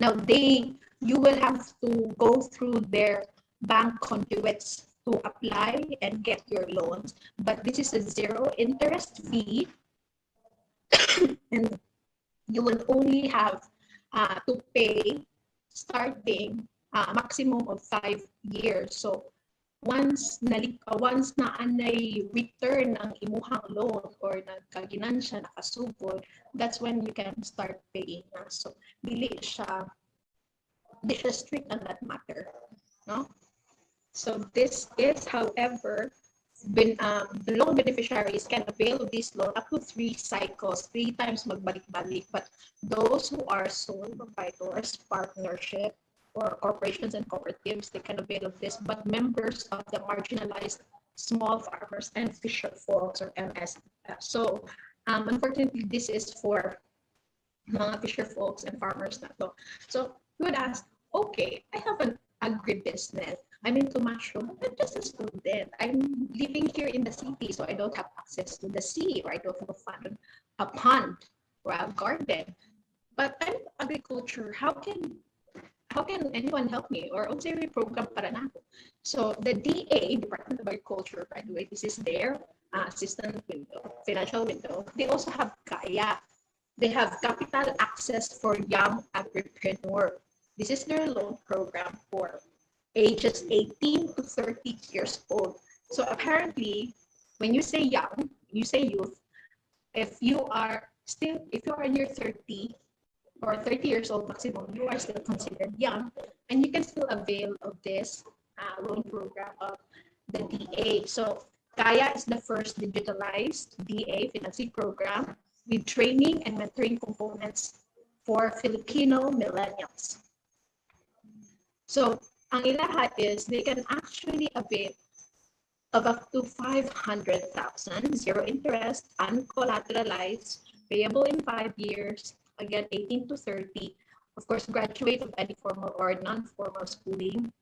J: Now you will have to go through their bank conduits to apply and get your loans, but this is a zero interest fee, and you will only have to pay starting maximum of 5 years. So once na anay return ang imuhang loan or nagkaginansya, nakasugod, that's when you can start paying na. So dili siya strict on that matter, no? So this is, however, the loan beneficiaries can avail of this loan up to 3 cycles, 3 times magbalik-balik. But those who are sole proprietors, partnership, or corporations and cooperatives, they can avail of this. But members of the marginalized small farmers and fisher folks, or MSF. So unfortunately, this is for mga fisher folks and farmers na to. So you would ask, okay, I have an agribusiness. I'm into mushroom, but I'm just a student. I'm living here in the city, so I don't have access to the sea, or I don't have a pond or a garden. But I'm agriculture. How can anyone help me? Or auxiliary program para na ako. So the DA, Department of Agriculture, by the way, this is their assistant window, financial window. They also have Kaya. They have capital access for young agripreneur. This is their loan program for ages 18 to 30 years old. So apparently, when you say young, you say youth, if you are in your 30 or 30 years old maximum, you are still considered young, and you can still avail of this loan program of the DA. So Kaya is the first digitalized DA financing program with training and mentoring components for Filipino millennials. So ang ilaha is they can actually avail of up to 500,000, zero interest, uncollateralized, payable in 5 years, again 18 to 30, of course graduate of any formal or non-formal schooling,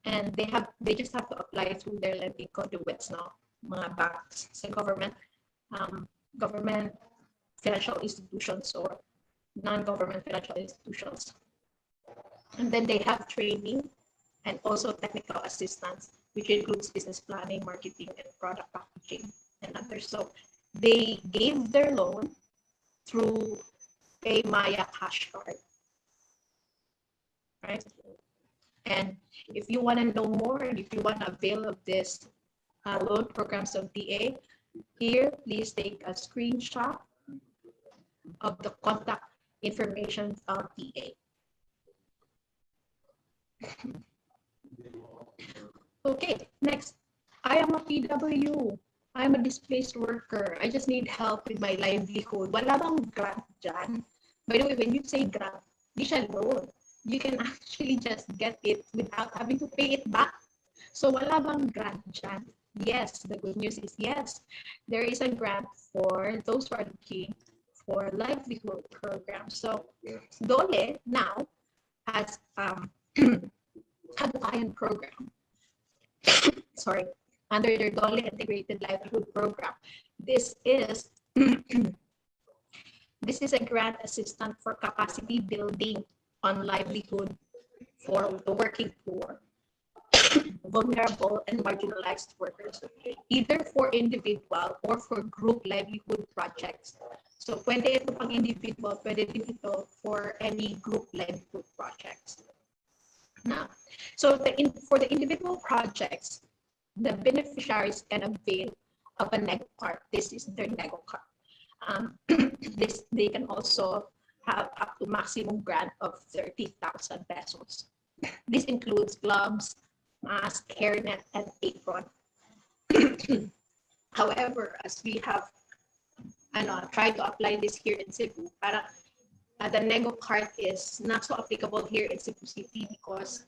J: and they just have to apply through their lending conduits now, mga banks, sa government financial institutions or non-government financial institutions. And then they have training and also technical assistance, which includes business planning, marketing, and product packaging, and others. So they gave their loan through a Maya cash card, right? And if you want to know more, and if you want to avail of this loan programs of DA, here, please take a screenshot of the contact information of DA. Okay, next. I am a PW. I am a displaced worker. I just need help with my livelihood. Wala bang grant dyan? By the way, when you say grant, di siya loan. You can actually just get it without having to pay it back. So wala bang grant dyan? Yes, the good news is yes. There is a grant for those who are looking for livelihood programs. So Dole now has Kabuhayan program. Sorry, under their Dole Integrated Livelihood Program. This is a grant assistance for capacity building on livelihood for the working poor, vulnerable, and marginalized workers, either for individual or for group livelihood projects. So pwede ito pang individual, pwede din ito for any group livelihood projects. Now, so for the individual projects, the beneficiaries can avail of a nego card. This is their nego card. They can also have up to maximum grant of 30,000 pesos. This includes gloves, mask, hairnet, and apron. However, as we have tried to apply this here in Cebu, para the nego cart is not so applicable here in Cebu City because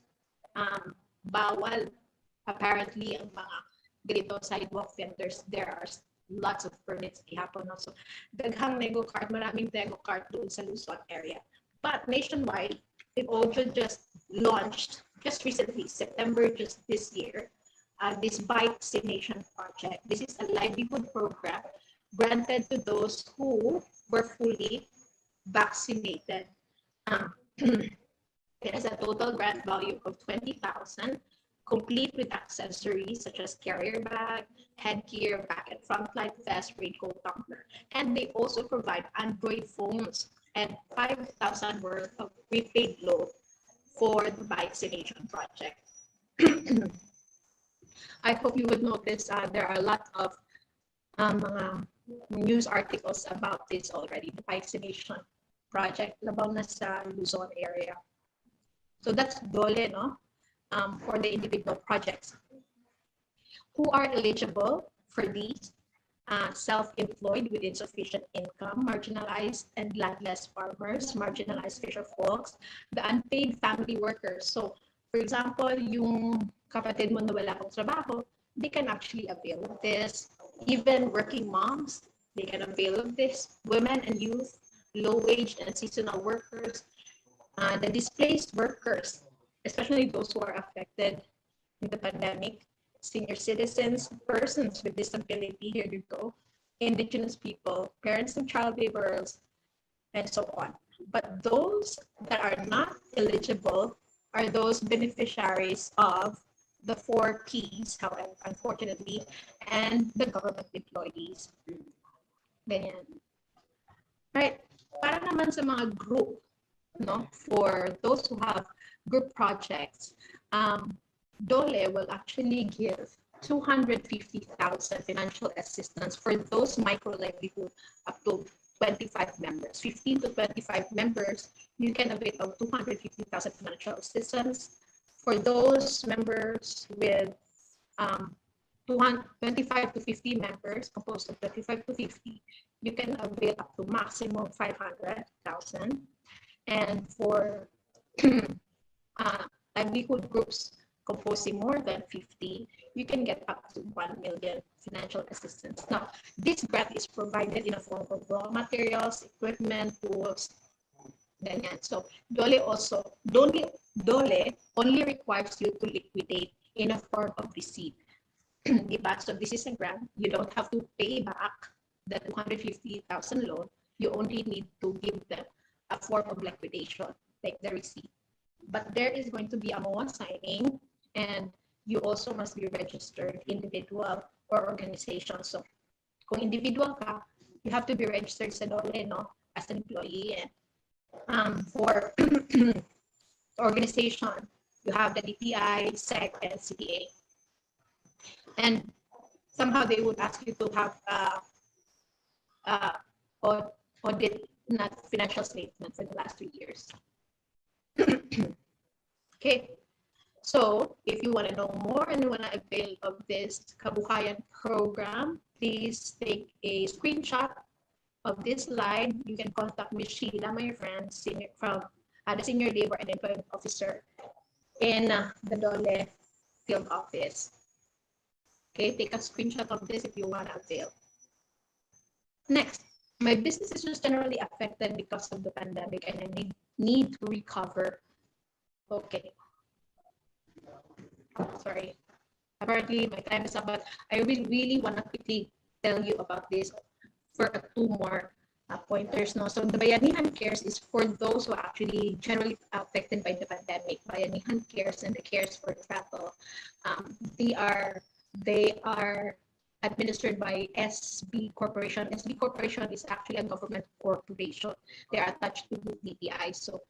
J: bawal apparently ang mga ganito sidewalk vendors. There are lots of permits ihapon. No? So daghang nego cart, maraming nego cart doon sa Luzon area. But nationwide, we've also just launched, just recently, September just this year, this vaccination project. This is a livelihood program granted to those who were fully vaccinated. It has a total grant value of 20,000, complete with accessories such as carrier bag, headgear, back and front light vest, raincoat, tumbler. And they also provide Android phones and 5,000 worth of prepaid loan for the vaccination project. I hope you would notice there are a lot of news articles about this already, the vaccination project labaw na sa Luzon area. So that's DOLE, no? For the individual projects. Who are eligible for these? Self-employed with insufficient income, marginalized and landless farmers, marginalized fisher folks, the unpaid family workers. So, for example, yung kapatid mo na wala pang trabaho, they can actually avail of this. Even working moms, they can avail of this. Women and youth, low-wage and seasonal workers, the displaced workers, especially those who are affected in the pandemic, senior citizens, persons with disability, here you go, indigenous people, parents and child laborers, and so on. But those that are not eligible are those beneficiaries of the 4 Ps, however, unfortunately, and the government employees. Ganyan. Right? Para naman sa mga group, no, for those who have group projects, DOLE will actually give 250,000 financial assistance for those micro livelihood up to 25 members. 15 to 25 members, you can avail of 250,000 financial assistance. For those members with 25 to 50 members, composed of 25 to 50, you can avail up to maximum 500,000. And for livelihood groups composing more than 50, you can get up to 1 million financial assistance. Now, this grant is provided in a form of raw materials, equipment, tools, ganyan. So, DOLE only requires you to liquidate in a form of receipt. Diba? So, this is a grant. You don't have to pay back the 250,000 loan. You only need to give them a form of liquidation, like the receipt. But there is going to be a MOA signing, and you also must be registered individual or organization. So, kung individual ka, you have to be registered sa DOLE, no, as an employee. And for organization, you have the DTI, SEC, and CDA. And somehow they would ask you to have audit not financial statement for the last 2 years. Okay, so if you want to know more and you want to avail of this Kabuhayan program, please take a screenshot of this slide. You can contact Ms. Sheila, my friend, from the Senior Labor and Employment Officer in the DOLE field office. Okay, take a screenshot of this if you want to avail. Next, my business is just generally affected because of the pandemic and I need to recover. Okay. Sorry. Apparently my time is up, but I really want to quickly tell you about this for 2 more pointers. No? So the Bayanihan Cares is for those who are actually generally affected by the pandemic. Bayanihan Cares and the Cares for Travel. They are administered by SB Corporation. SB Corporation is actually a government corporation. They are attached to DTI. So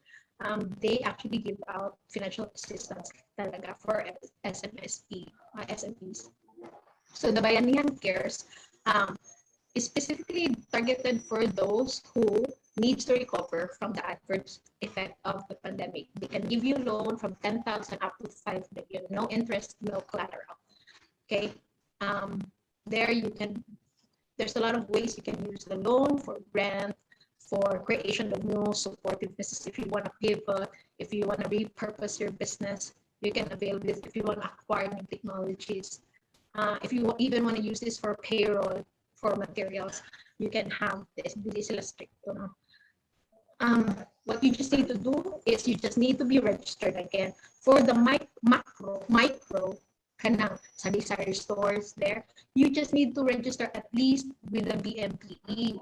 J: they actually give out financial assistance talaga for SMEs. So the Bayanihan Cares is specifically targeted for those who needs to recover from the adverse effect of the pandemic. They can give you a loan from 10,000 up to 5 million, no interest, no collateral. Okay. there there's a lot of ways you can use the loan for grant, for creation of new supportive business. If you want to pivot, if you want to repurpose your business, you can avail this. If you want to acquire new technologies, if you even want to use this for payroll, for materials, you can have this. This is strict. What you just need to do is you just need to be registered again for the micro kanang sari-sari stores there. You just need to register at least with the BMPE.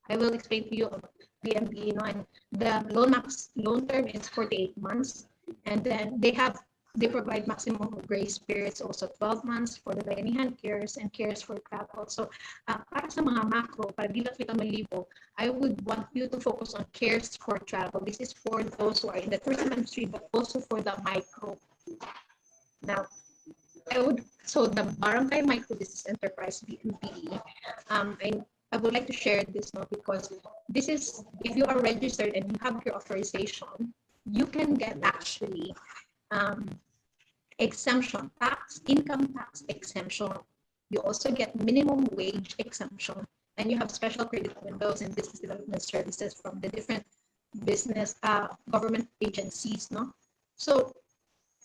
J: I will explain to you about BMPE. And the loan term is 48 months, and then they provide maximum grace periods, also 12 months for the Bayanihan cares and cares for travel. So para sa mga macro, para di lang kita malibo, I would want you to focus on cares for travel. This is for those who are in the tourism industry, but also for the micro. Now, so the Barangay Micro Business Enterprise BMPE, I would like to share this now because this is, if you are registered and you have your authorization, you can get actually exemption, income tax exemption. You also get minimum wage exemption, and you have special credit windows and business development services from the different business government agencies. No, so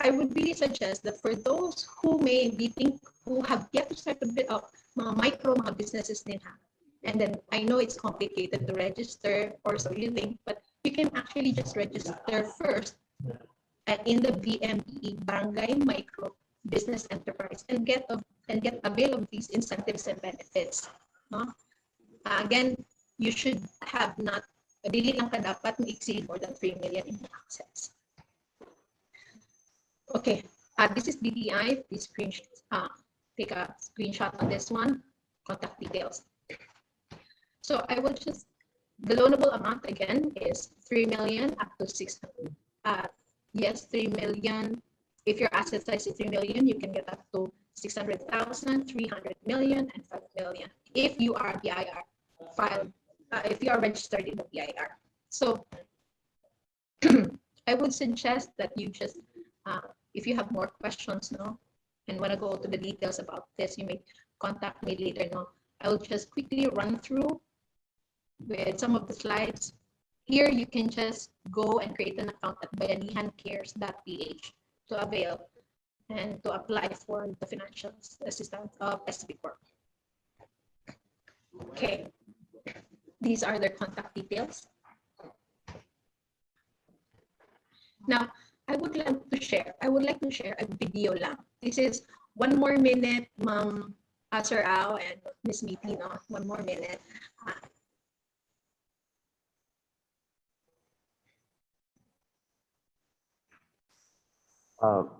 J: I would really suggest that for those who may be who have yet to start a bit of mga businesses din ha, and then I know it's complicated to register or so you think, but you can actually just register first in the BME Barangay Micro Business Enterprise and get avail of these incentives and benefits. No? Again, you should have not dili lang ka dapat exceed more than 3 million in assets. Okay, this is BDI. Please take a screenshot on this one. Contact details. So I will just, the loanable amount again is 3 million up to 600. Yes, 3 million. If your asset size is 3 million, you can get up to 600,000, 300 million, and 5 million. If you are BIR filed, if you are registered in the BIR. So I would suggest that you just, if you have more questions, no, and want to go to the details about this, you may contact me later. No, I will just quickly run through with some of the slides. Here, you can just go and create an account at bayanihancares.ph to avail and to apply for the financial assistance of SB Corp. Okay, these are their contact details. Now, I would like to share a video lang. This is 1 more minute, Ma'am Sir Ao and Ms. Mitino. 1 more minute.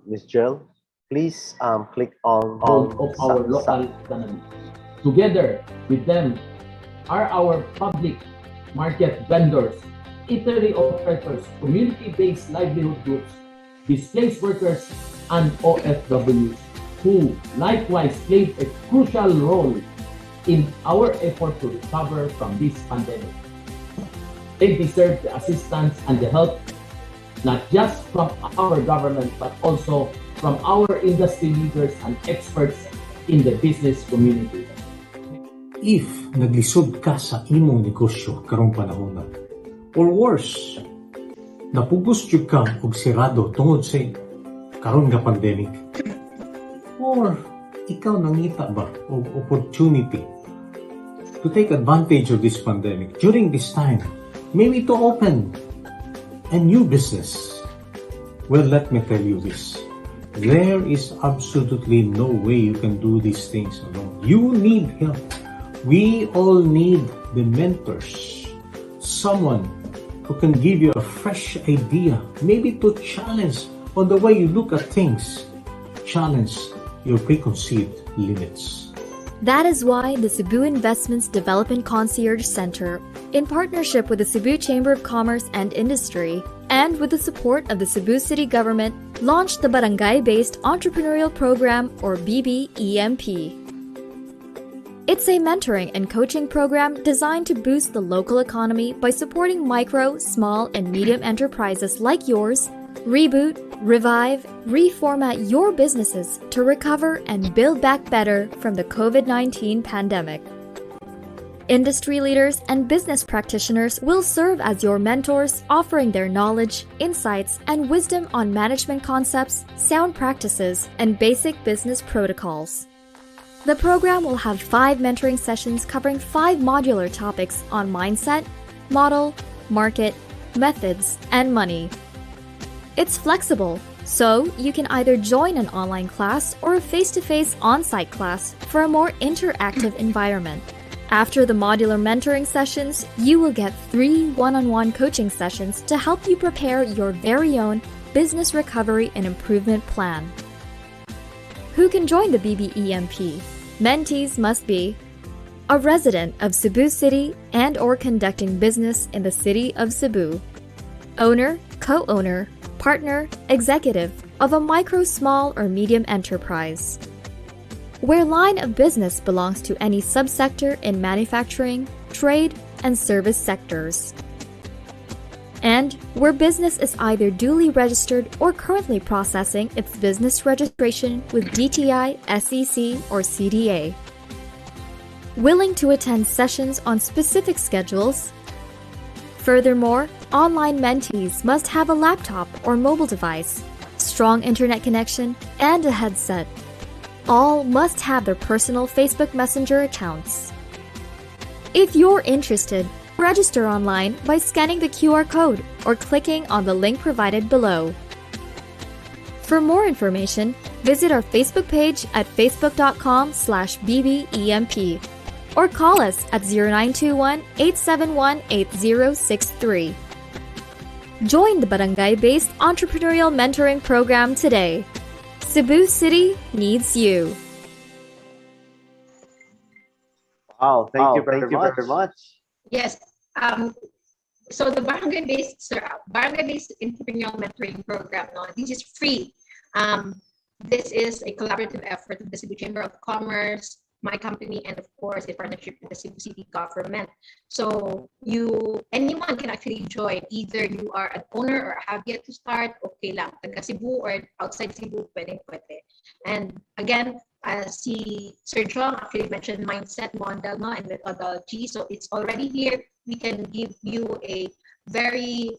E: Ms. Jill, please click on
I: of our local economy. Together with them are our public market vendors, eatery operators, community-based livelihood groups, displaced workers, and OFWs, who likewise played a crucial role in our effort to recover from this pandemic. They deserve the assistance and the help, not just from our government, but also from our industry leaders and experts in the business community.
K: If naglisod ka sa imong negosyo karong panahon, or worse, napugos jud ka og sirado tungod sa karon nga pandemic, or ikaw nangita ba og opportunity to take advantage of this pandemic during this time, maybe to open a new business, well, let me tell you this. There is absolutely no way you can do these things alone. You need help. We all need the mentors. Someone who can give you a fresh idea, maybe to challenge on the way you look at things, challenge your preconceived limits.
L: That is why the Cebu Investments Development Concierge Center, in partnership with the Cebu Chamber of Commerce and Industry, and with the support of the Cebu City Government, launched the Barangay-Based Entrepreneurial Program, or BBEMP. It's a mentoring and coaching program designed to boost the local economy by supporting micro, small, and medium enterprises like yours Reboot, revive, reformat your businesses to recover and build back better from the COVID-19 pandemic. Industry leaders and business practitioners will serve as your mentors, offering their knowledge, insights, and wisdom on management concepts, sound practices, and basic business protocols. The program will have 5 mentoring sessions covering 5 modular topics on mindset, model, market, methods, and money. It's flexible, so you can either join an online class or a face-to-face on-site class for a more interactive environment. After the modular mentoring sessions, you will get 3 one-on-one coaching sessions to help you prepare your very own business recovery and improvement plan. Who can join the BBEMP? Mentees must be a resident of Cebu City and/or conducting business in the city of Cebu, owner, co-owner, partner, executive of a micro, small, or medium enterprise, where line of business belongs to any subsector in manufacturing, trade, and service sectors, and where business is either duly registered or currently processing its business registration with DTI, SEC, or CDA. Willing to attend sessions on specific schedules. Furthermore, online mentees must have a laptop or mobile device, strong internet connection, and a headset. All must have their personal Facebook Messenger accounts. If you're interested, register online by scanning the QR code or clicking on the link provided below. For more information, visit our Facebook page at facebook.com/BBEMP or call us at 0921-871-8063. Join the barangay-based entrepreneurial mentoring program today. Cebu City needs you.
E: Wow, thank you very much.
J: Yes. So the barangay-based entrepreneurial mentoring program, no, this is free. This is a collaborative effort of the Cebu Chamber of Commerce, my company, and of course, a partnership with the Cebu City government. So anyone can actually join. Either you are an owner or have yet to start, okay lang. Taga Cebu or outside Cebu, pwede. And again, Sir John actually mentioned mindset, model, no, and methodology. So it's already here. We can give you a very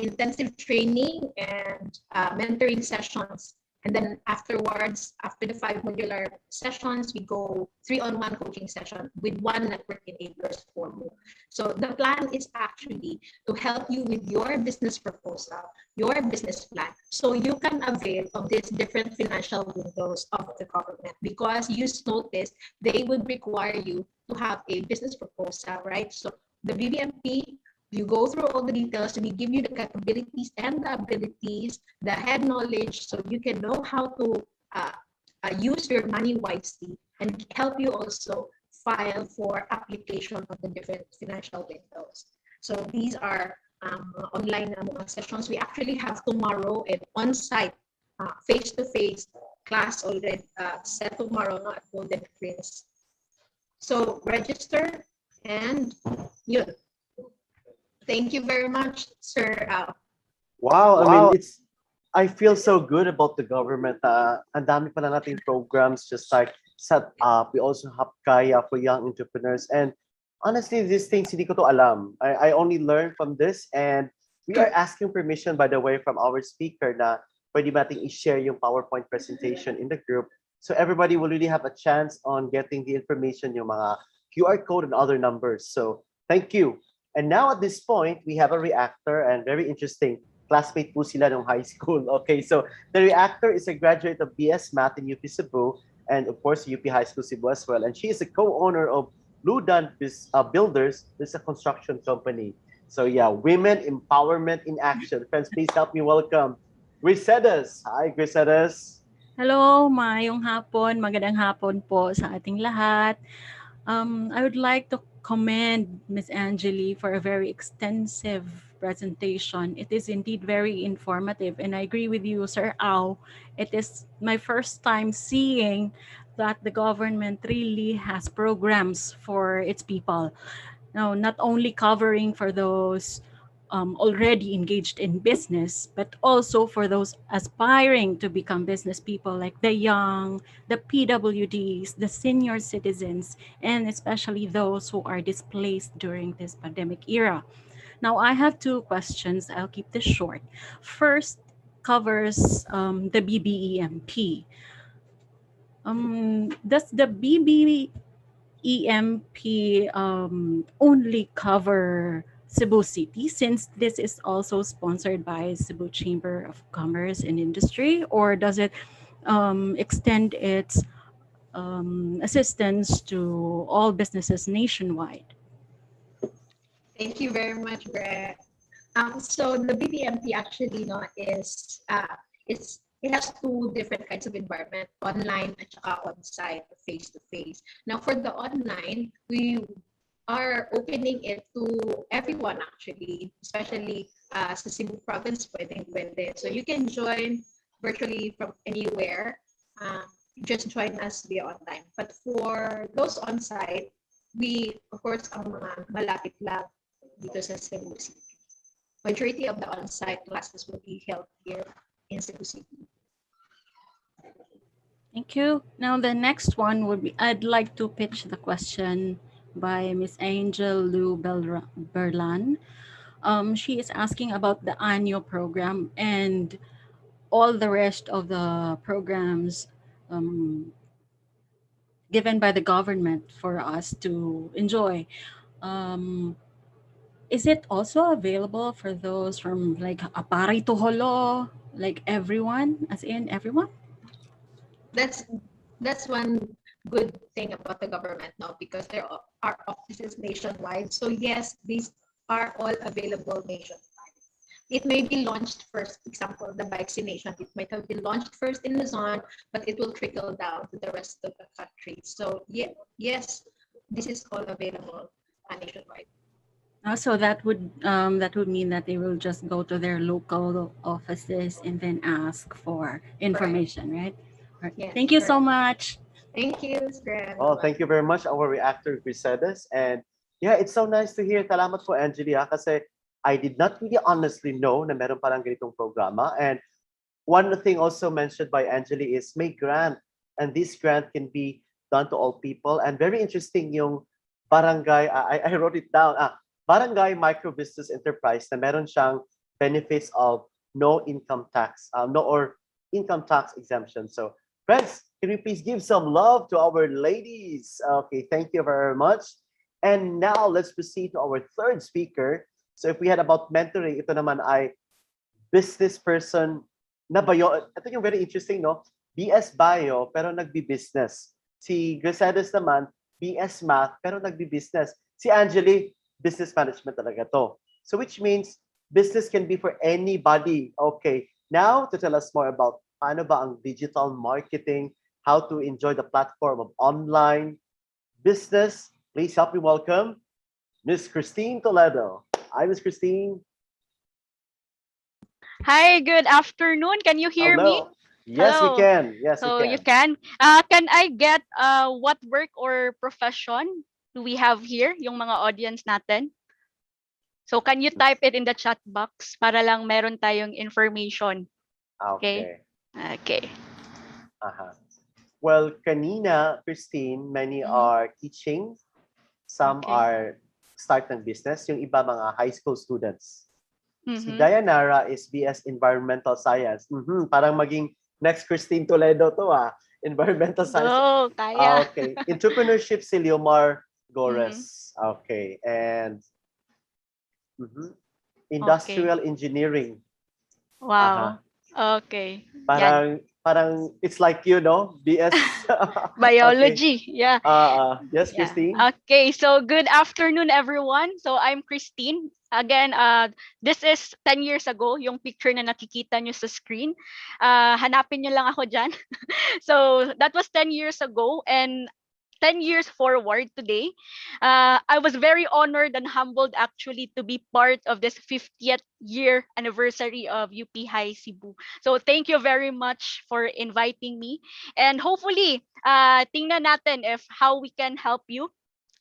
J: intensive training and mentoring sessions. And then afterwards, after the 5 modular sessions, we go 3-on-1 coaching session with 1 network enablers for you. So the plan is actually to help you with your business proposal, your business plan, so you can avail of these different financial windows of the government, because you notice they would require you to have a business proposal, right? So the BBMP, you go through all the details, and we give you the capabilities and the abilities, the head knowledge, so you can know how to use your money wisely, and help you also file for application of the different financial windows. So these are online sessions. We actually have tomorrow an on-site face-to-face class already set tomorrow, no, at Golden Prince. So register, and yun. Thank you very much, Sir.
E: Wow, I mean, I feel so good about the government. Ang dami pa na nating programs just like set up. We also have Kaya for young entrepreneurs. And honestly, these things hindi ko to alam. I only learned from this, and we are asking permission, by the way, from our speaker na pwede nating i-share yung PowerPoint presentation in the group. So everybody will really have a chance on getting the information, yung mga QR code and other numbers. So thank you. And now at this point, we have a reactor, and very interesting. Classmate po sila nung high school. Okay, so the reactor is a graduate of BS Math in UP Cebu, and of course UP High School Cebu as well. And she is a co-owner of Ludan Builders. This is a construction company. So yeah, women empowerment in action. Friends, please help me welcome Grisedas. Hi, Grisedas.
M: Hello, maayong hapon. Magandang hapon po sa ating lahat. I would like to commend Ms. Angeli for a very extensive presentation. It is indeed very informative, and I agree with you, Sir Au. It is my first time seeing that the government really has programs for its people. Now, not only covering for those already engaged in business, but also for those aspiring to become business people, like the young, the PWDs, the senior citizens, and especially those who are displaced during this pandemic era. Now, I have two questions. I'll keep this short. First covers the BBEMP. Does the BBEMP only cover Cebu City, since this is also sponsored by Cebu Chamber of Commerce and Industry, or does it extend its assistance to all businesses nationwide?
J: Thank you very much, Brett. So the BBMP actually it has two different kinds of environment, online at saka on-site, face-to-face. Now for the online, we are opening it to everyone actually, especially sa Cebu province, pwede. So you can join virtually from anywhere. Just join us via online. But for those on-site, we, of course, ang mga malapit lang dito sa Cebu City. Majority of the on-site classes will be held here in Cebu City.
M: Thank you. Now the next one would be, I'd like to pitch the question by Miss Angel Lou Berlan. She is asking about the annual program and all the rest of the programs given by the government for us to enjoy. Is it also available for those from like Aparay to Holo, like everyone, as in everyone?
J: That's one good thing about the government now, because there are offices nationwide. So yes, these are all available nationwide. It may be launched first, example, the vaccination, it might have been launched first in Luzon, but it will trickle down to the rest of the country. So yeah, yes, this is all available nationwide.
M: So that would mean that they will just go to their local offices and then ask for information, right? Right.
J: Yes,
M: Thank you so
J: correct.
M: much.
J: Thank you, Grant.
E: Oh, thank you very much, our reactor Grisedes. And yeah, it's so nice to hear. Salamat po, Angelia, kasi I did not really honestly know na meron parang ganitong programa. And one thing also mentioned by Angeli is may grant. And this grant can be done to all people. And very interesting yung barangay, I wrote it down, barangay micro business enterprise na meron siyang benefits of no income tax, or income tax exemption. So friends, can we please give some love to our ladies? Okay, thank you very much. And now let's proceed to our third speaker. So if we had about mentoring, ito naman ay business person na bio. Ito yung very interesting, no? BS Bio, pero nagbi-business. Si Grisedes naman, BS Math, pero nagbi-business. Si Angeli, business management talaga to. So which means business can be for anybody. Okay, now to tell us more about paano ba ang digital marketing, how to enjoy the platform of online business, please help me welcome Miss Christine Toledo. Hi, Miss Christine.
N: Hi, good afternoon. Can you hear me?
E: Hello. Yes, we
N: Hello.
E: can. Yes,
N: So
E: we
N: you
E: can.
N: can I get what work or profession do we have here, yung mga audience natin? So can you type it in the chat box para lang meron tayong information?
E: Okay.
N: Okay.
E: Well, kanina, Christine, many are teaching. Some are starting business. Yung iba mga high school students. Si Dayanara is BS Environmental Science. Parang maging next Christine Toledo to Environmental Science.
N: Oh, kaya.
E: Okay. Entrepreneurship si Leomar Gores. Okay. And industrial engineering.
N: Wow. Okay.
E: Parang it's like BS
N: Biology.
E: Okay.
N: Yeah.
E: Yes, Christine.
N: Okay, so good afternoon everyone. So I'm Christine. Again, this is 10 years ago, yung picture na nakikita nyo sa screen. Hanapin nyo lang ako dyan. So that was 10 years ago, and 10 years forward today, I was very honored and humbled actually to be part of this 50th year anniversary of UP High Cebu. So thank you very much for inviting me. And hopefully, tingnan natin if how we can help you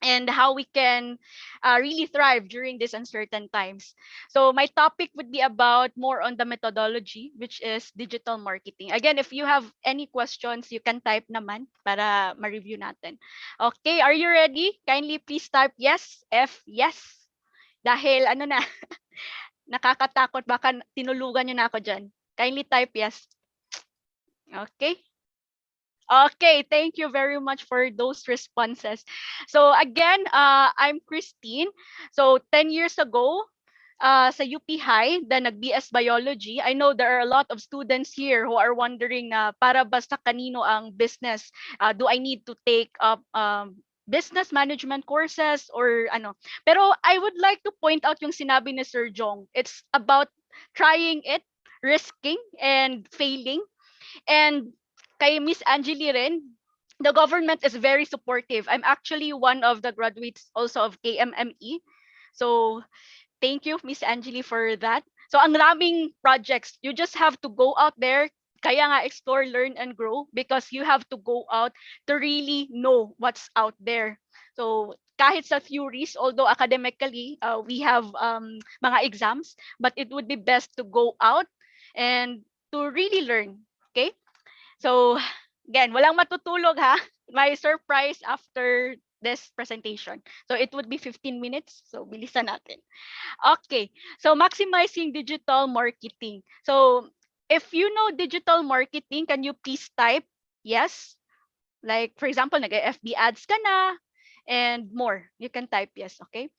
N: and how we can really thrive during these uncertain times. So my topic would be about more on the methodology, which is digital marketing. Again, if you have any questions, you can type naman para ma-review natin. Okay, are you ready? Kindly please type yes, F, yes. Dahil ano na, nakakatakot, baka tinulugan nyo na ako dyan. Kindly type yes. Okay. Okay, thank you very much for those responses. So again, I'm Christine. So 10 years ago, sa UP High, da nag-BS Biology, I know there are a lot of students here who are wondering na para ba sa kanino ang business? Do I need to take up business management courses or ano? Pero I would like to point out yung sinabi ni Sir Jong. It's about trying it, risking, and failing. And kay Miss Angeli rin, the government is very supportive. I'm actually one of the graduates also of KMME. So thank you, Miss Angeli, for that. So ang raming projects. You just have to go out there. Kaya nga explore, learn, and grow because you have to go out to really know what's out there. So kahit sa theories, although academically we have mga exams, but it would be best to go out and to really learn. Okay? So, again, walang matutulog ha. May surprise after this presentation. So, it would be 15 minutes. So, bilisan natin. Okay. So, maximizing digital marketing. So, if you know digital marketing, can you please type yes? Like, for example, nag-FB ads ka na and more. You can type yes, okay?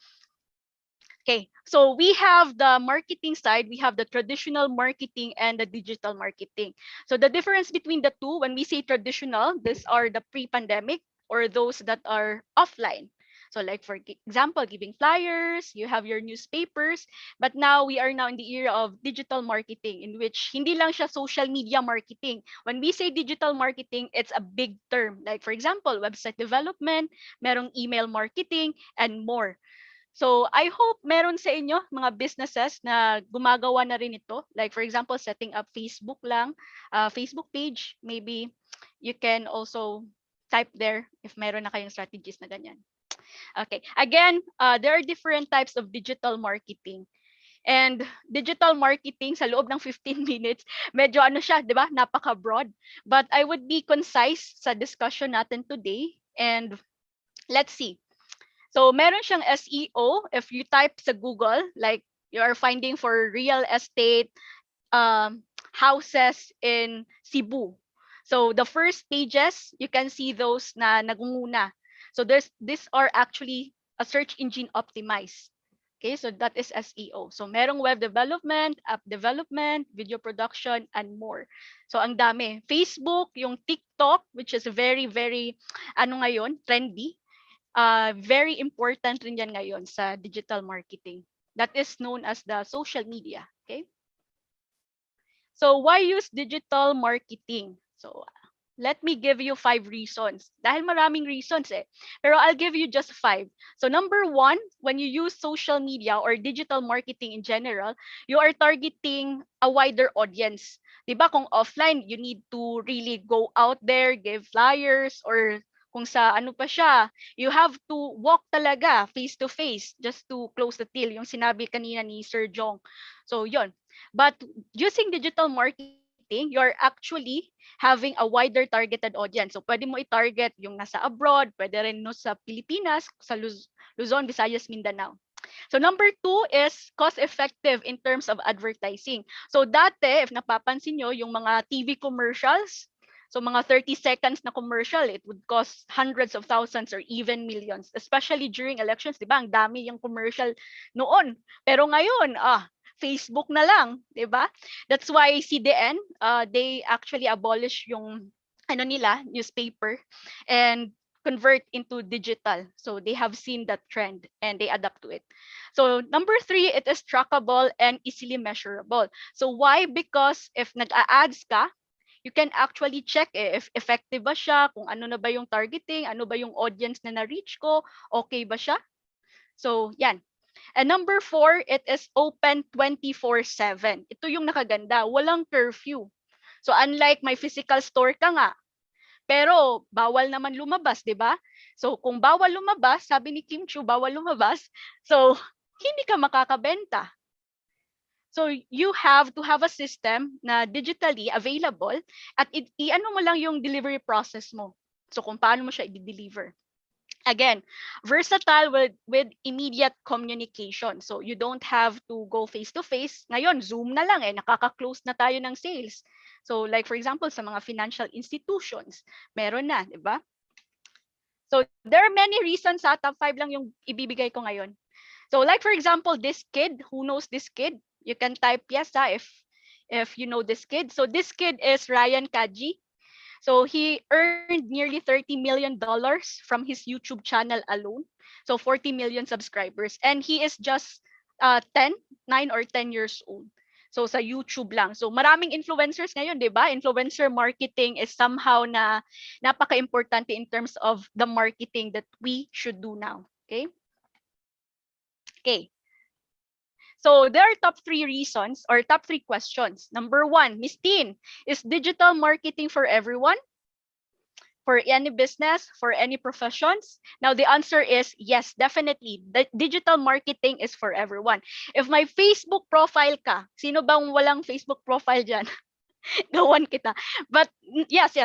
N: Okay, so we have the marketing side, we have the traditional marketing and the digital marketing. So the difference between the two, when we say traditional, these are the pre-pandemic or those that are offline. So like for example, giving flyers, you have your newspapers, but now we are now in the era of digital marketing in which hindi lang siya social media marketing. When we say digital marketing, it's a big term. Like for example, website development, merong email marketing, and more. So I hope meron sa inyo mga businesses na gumagawa na rin ito. Like for example, setting up Facebook lang, Facebook page. Maybe you can also type there if meron na kayong strategies na ganyan. Okay. Again, there are different types of digital marketing. And digital marketing sa loob ng 15 minutes, medyo ano siya, 'di ba? Napaka-broad. But I would be concise sa discussion natin today. And let's see. So meron siyang SEO. If you type sa Google, like you are finding for real estate houses in Cebu. So the first pages, you can see those na nagunguna. So these are actually a search engine optimized. Okay, so that is SEO. So merong web development, app development, video production, and more. So ang dami. Facebook, yung TikTok, which is very, very, ano ngayon, trendy. Very important rin yan ngayon sa digital marketing. That is known as the social media. Okay? So why use digital marketing? So let me give you 5 reasons. Dahil maraming reasons eh. Pero I'll give you just 5. So number 1, when you use social media or digital marketing in general, you are targeting a wider audience. Diba kung offline, you need to really go out there, give flyers, or kung sa ano pa siya, you have to walk talaga face to face just to close the deal, yung sinabi kanina ni Sir Jong. So yon. But using digital marketing, you're actually having a wider targeted audience. So pwede mo i-target yung nasa abroad, pwede rin no sa Pilipinas, sa Luzon, Visayas, Mindanao. So number 2 is cost-effective in terms of advertising. So dati, if napapansin nyo, yung mga TV commercials, so mga 30 seconds na commercial, it would cost hundreds of thousands or even millions, especially during elections, di ba? Ang dami yung commercial noon. Pero ngayon, Facebook na lang, di ba? That's why CDN, they actually abolish yung ano nila, newspaper, and convert into digital. So they have seen that trend and they adapt to it. So number 3, it is trackable and easily measurable. So why? Because if nag-a-ads ka, you can actually check if effective ba siya, kung ano na ba yung targeting, ano ba yung audience na na-reach ko, okay ba siya? So, yan. And number 4, it is open 24/7. Ito yung nakaganda, walang curfew. So, unlike my physical store ka nga, Pero bawal naman lumabas, 'di ba? So kung bawal lumabas, sabi ni Kim Chu, bawal lumabas. So hindi ka makakabenta. So you have to have a system na digitally available at i-ano mo lang yung delivery process mo. So kung paano mo siya i-deliver. Again, versatile with immediate communication. So you don't have to go face to face. Ngayon, Zoom na lang nakaka-close na tayo ng sales. So like for example, sa mga financial institutions, meron na, 'di ba? So there are many reasons, top 5 lang yung ibibigay ko ngayon. So like for example, this kid, who knows this kid? You can type yes if you know this kid. So this kid is Ryan Kaji. So he earned nearly $30 million from his YouTube channel alone. So 40 million subscribers. And he is just 9 or 10 years old. So sa YouTube lang. So maraming influencers ngayon, 'di ba? Influencer marketing is somehow na napaka-importante in terms of the marketing that we should do now. Okay? Okay. So there are top 3 reasons or top 3 questions. Number 1, Miss Teen, is digital marketing for everyone? For any business, for any professions? Now the answer is yes, definitely. The digital marketing is for everyone. If my Facebook profile ka, sino bang walang Facebook profile dyan? Gawan kita. But yes.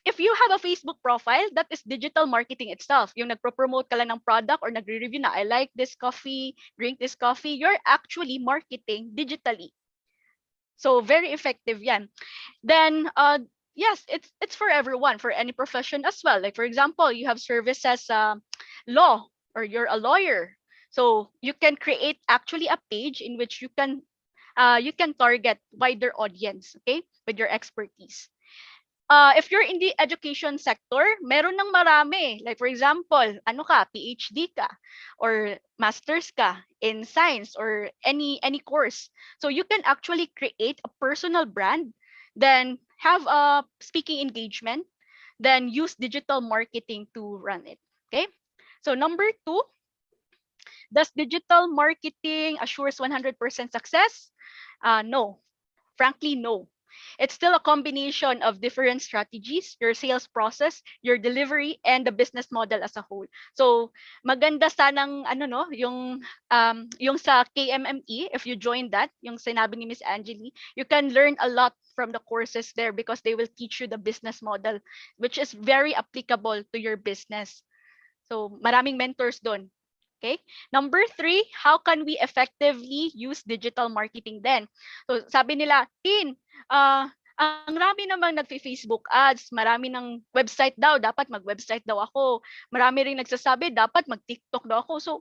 N: If you have a Facebook profile, that is digital marketing itself. Yung nagpo-promote ka lang ng product or nagre-review na, I like this coffee, drink this coffee, you're actually marketing digitally. So very effective yan. Then yes, it's for everyone, for any profession as well. Like for example, you have services law, or you're a lawyer. So you can create actually a page in which you can target wider audience, okay, with your expertise. If you're in the education sector, meron ng marami. Like for example, ano ka, PhD ka or masters ka in science or any course. So you can actually create a personal brand, then have a speaking engagement, then use digital marketing to run it. Okay? So number 2, does digital marketing assures 100% success? No. Frankly, no. It's still a combination of different strategies, your sales process, your delivery, and the business model as a whole. So, maganda sanang yung sa KMME, if you join that, yung sinabi ni Miss Angeli, you can learn a lot from the courses there because they will teach you the business model, which is very applicable to your business. So, maraming mentors doon. Okay. Number 3, how can we effectively use digital marketing then? So sabi nila, Tin, ang rami namang nagfi-Facebook ads, marami ng website daw, dapat mag-website daw ako. Marami ring nagsasabi, dapat mag-TikTok daw ako. So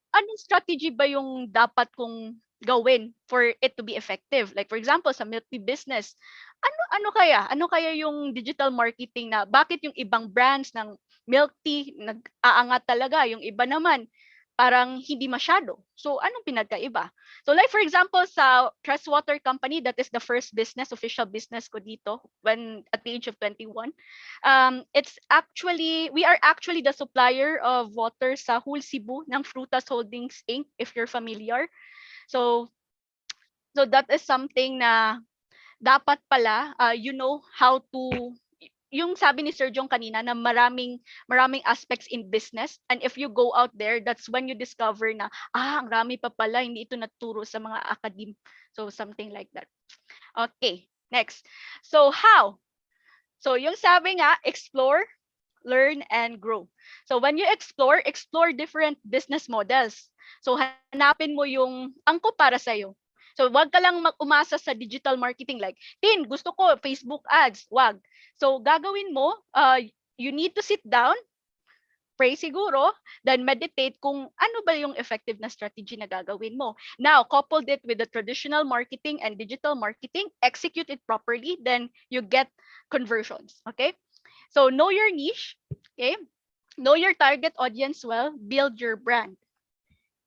N: anong strategy ba yung dapat kong gawin for it to be effective? Like for example, sa milk tea business, ano kaya yung digital marketing na bakit yung ibang brands ng milk tea nag-aangat talaga, yung iba naman parang hindi masyado. So anong pinagkaiba? So like for example sa Trust Water Company, that is the first business, official business ko dito when at the age of 21. We are actually the supplier of water sa whole Cebu ng Frutas Holdings Inc. if you're familiar. So that is something na dapat pala you know how to, yung sabi ni Sir Jong kanina na maraming aspects in business, and if you go out there, that's when you discover na ang rami pa pala, hindi ito naturo sa mga academe. So something like that. Okay, next. So how? So yung sabi nga, explore, learn, and grow. So when you explore different business models. So hanapin mo yung angko para sa'yo. So wag ka lang umasa sa digital marketing like, Tin, gusto ko Facebook ads. Wag. So gagawin mo, you need to sit down, pray siguro, then meditate kung ano ba yung effective na strategy na gagawin mo. Now, coupled it with the traditional marketing and digital marketing, execute it properly, then you get conversions. Okay? So know your niche. Okay? Know your target audience well, build your brand.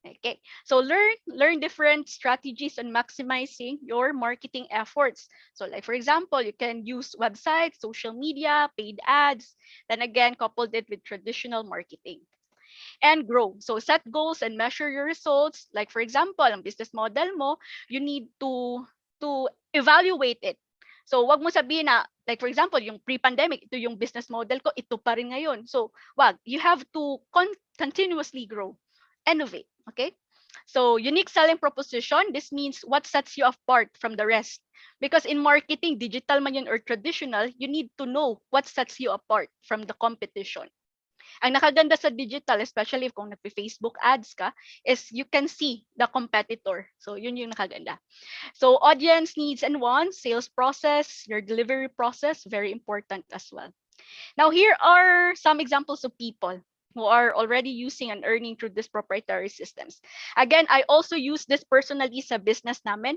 N: Okay, so learn different strategies on maximizing your marketing efforts. So like for example, you can use websites, social media, paid ads, then again, coupled it with traditional marketing. And grow. So set goals and measure your results. Like for example, ang business model mo, you need to evaluate it. So wag mo sabihin na, like for example, yung pre-pandemic, ito yung business model ko, ito pa rin ngayon. So wag, you have to continuously grow, innovate, okay? So unique selling proposition, this means what sets you apart from the rest. Because in marketing, digital man yun or traditional, you need to know what sets you apart from the competition. Ang nakaganda sa digital, especially kung nagpe-Facebook ads ka, is you can see the competitor. So yun yung nakaganda. So audience needs and wants, sales process, your delivery process, very important as well. Now here are some examples of people who are already using and earning through these proprietary systems. Again, I also use this personally sa business namin.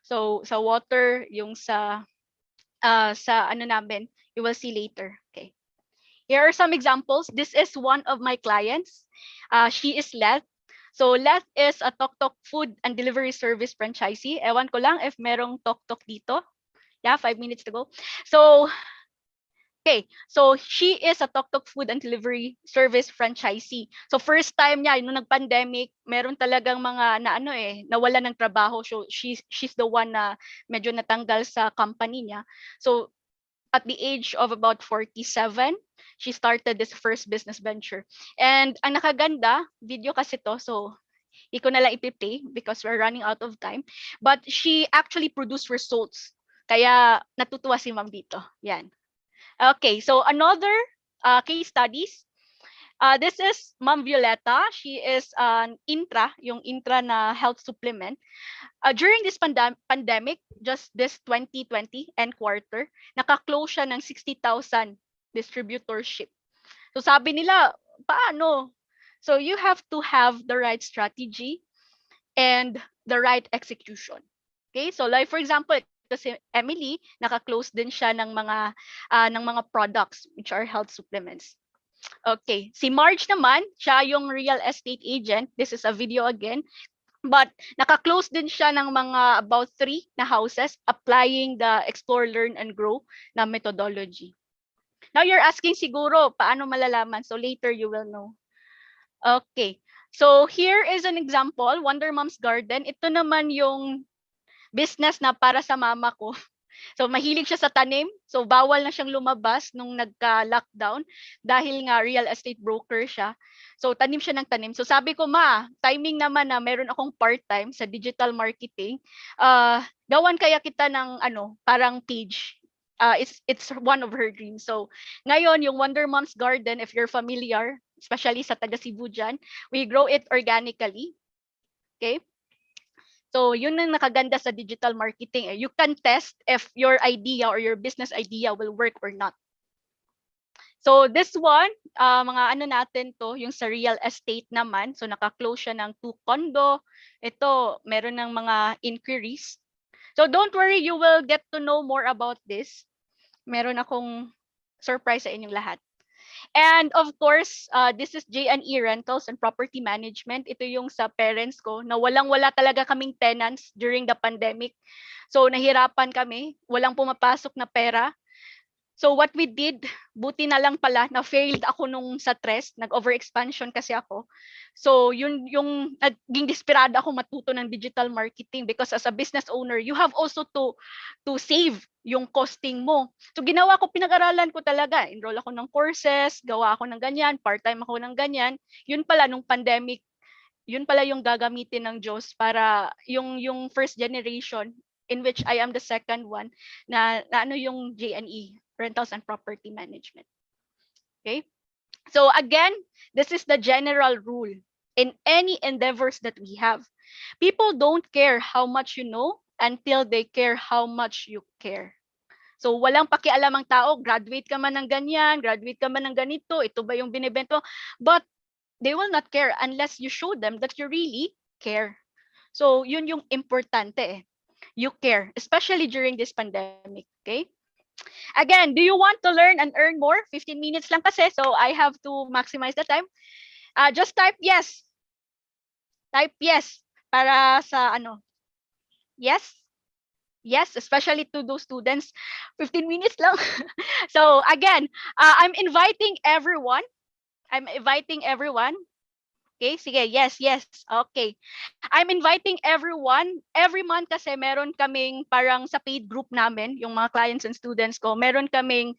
N: So sa water, yung sa ano namin, you will see later. Okay. Here are some examples. This is one of my clients. She is Leth. So Leth is a Tok Tok food and delivery service franchisee. Ewan ko lang if merong Tok Tok dito. Yeah, 5 minutes to go. So, okay. So she is a Tok Tok food and delivery service franchisee. So first time niya, nung nag-pandemic, meron talagang mga nawala ng trabaho. So she's the one na medyo natanggal sa company niya. So at the age of about 47, she started this first business venture. And ang nakaganda, video kasi to, so iko na lang ipi-play because we're running out of time. But she actually produced results. Kaya natutuwa si ma'am dito. Yan. Okay, so another case studies. This is Ma'am Violeta. She is an yung intra na health supplement. During this pandemic, just this 2020 end quarter, naka-close siya ng 60,000 distributorship. So sabi nila, paano? So you have to have the right strategy and the right execution. Okay? So like for example, kasi Emily, naka-close din siya ng mga products which are health supplements. Okay, si Marge naman, siya yung real estate agent. This is a video again. But naka-close din siya ng mga about 3 na houses applying the explore, learn, and grow na methodology. Now you're asking siguro, paano malalaman? So later you will know. Okay, so here is an example, Wonder Mom's Garden. Ito naman yung business na para sa mama ko. So mahilig siya sa tanim. So bawal na siyang lumabas nung nagka-lockdown dahil nga real estate broker siya. So tanim siya ng tanim. So sabi ko, ma, timing naman na meron akong part-time sa digital marketing. Gawan kaya kita ng parang page. It's one of her dreams. So ngayon, yung Wonder Mom's Garden, if you're familiar, especially sa taga Cebu dyan, we grow it organically. Okay? So, yun ang nakaganda sa digital marketing. You can test if your idea or your business idea will work or not. So, this one, mga natin to, yung sa real estate naman. So, naka-close siya ng 2 condo. Ito, meron ng mga inquiries. So, don't worry, you will get to know more about this. Meron akong surprise sa inyong lahat. And of course, this is J&E Rentals and Property Management. Ito yung sa parents ko na walang-wala talaga kaming tenants during the pandemic. So nahirapan kami, walang pumapasok na pera. So what we did, buti na lang pala na failed ako nung sa Tres, nag-overexpansion kasi ako. So yun yung naging desperada ako matuto ng digital marketing because as a business owner, you have also to save yung costing mo. So ginawa ko, pinag-aralan ko talaga. Enroll ako ng courses, gawa ako ng ganyan, part-time ako ng ganyan. Yun pala nung pandemic, yun pala yung gagamitin ng Diyos para yung first generation in which I am the second one na yung J&E, Rentals and Property Management. Okay? So again, this is the general rule in any endeavors that we have. People don't care how much you know until they care how much you care. So walang pakialam ang tao, graduate ka man ng ganyan, graduate ka man ng ganito, ito ba yung binibento? But they will not care unless you show them that you really care. So yun yung importante. You care, especially during this pandemic, okay? Again, do you want to learn and earn more? 15 minutes lang kasi, so I have to maximize the time. Just type yes. Type yes para sa Yes? Yes, especially to those students. 15 minutes lang. So again, I'm inviting everyone Okay, sige, yes, yes. Okay. I'm inviting everyone. Every month kasi meron kaming parang sa paid group namin, yung mga clients and students ko, meron kaming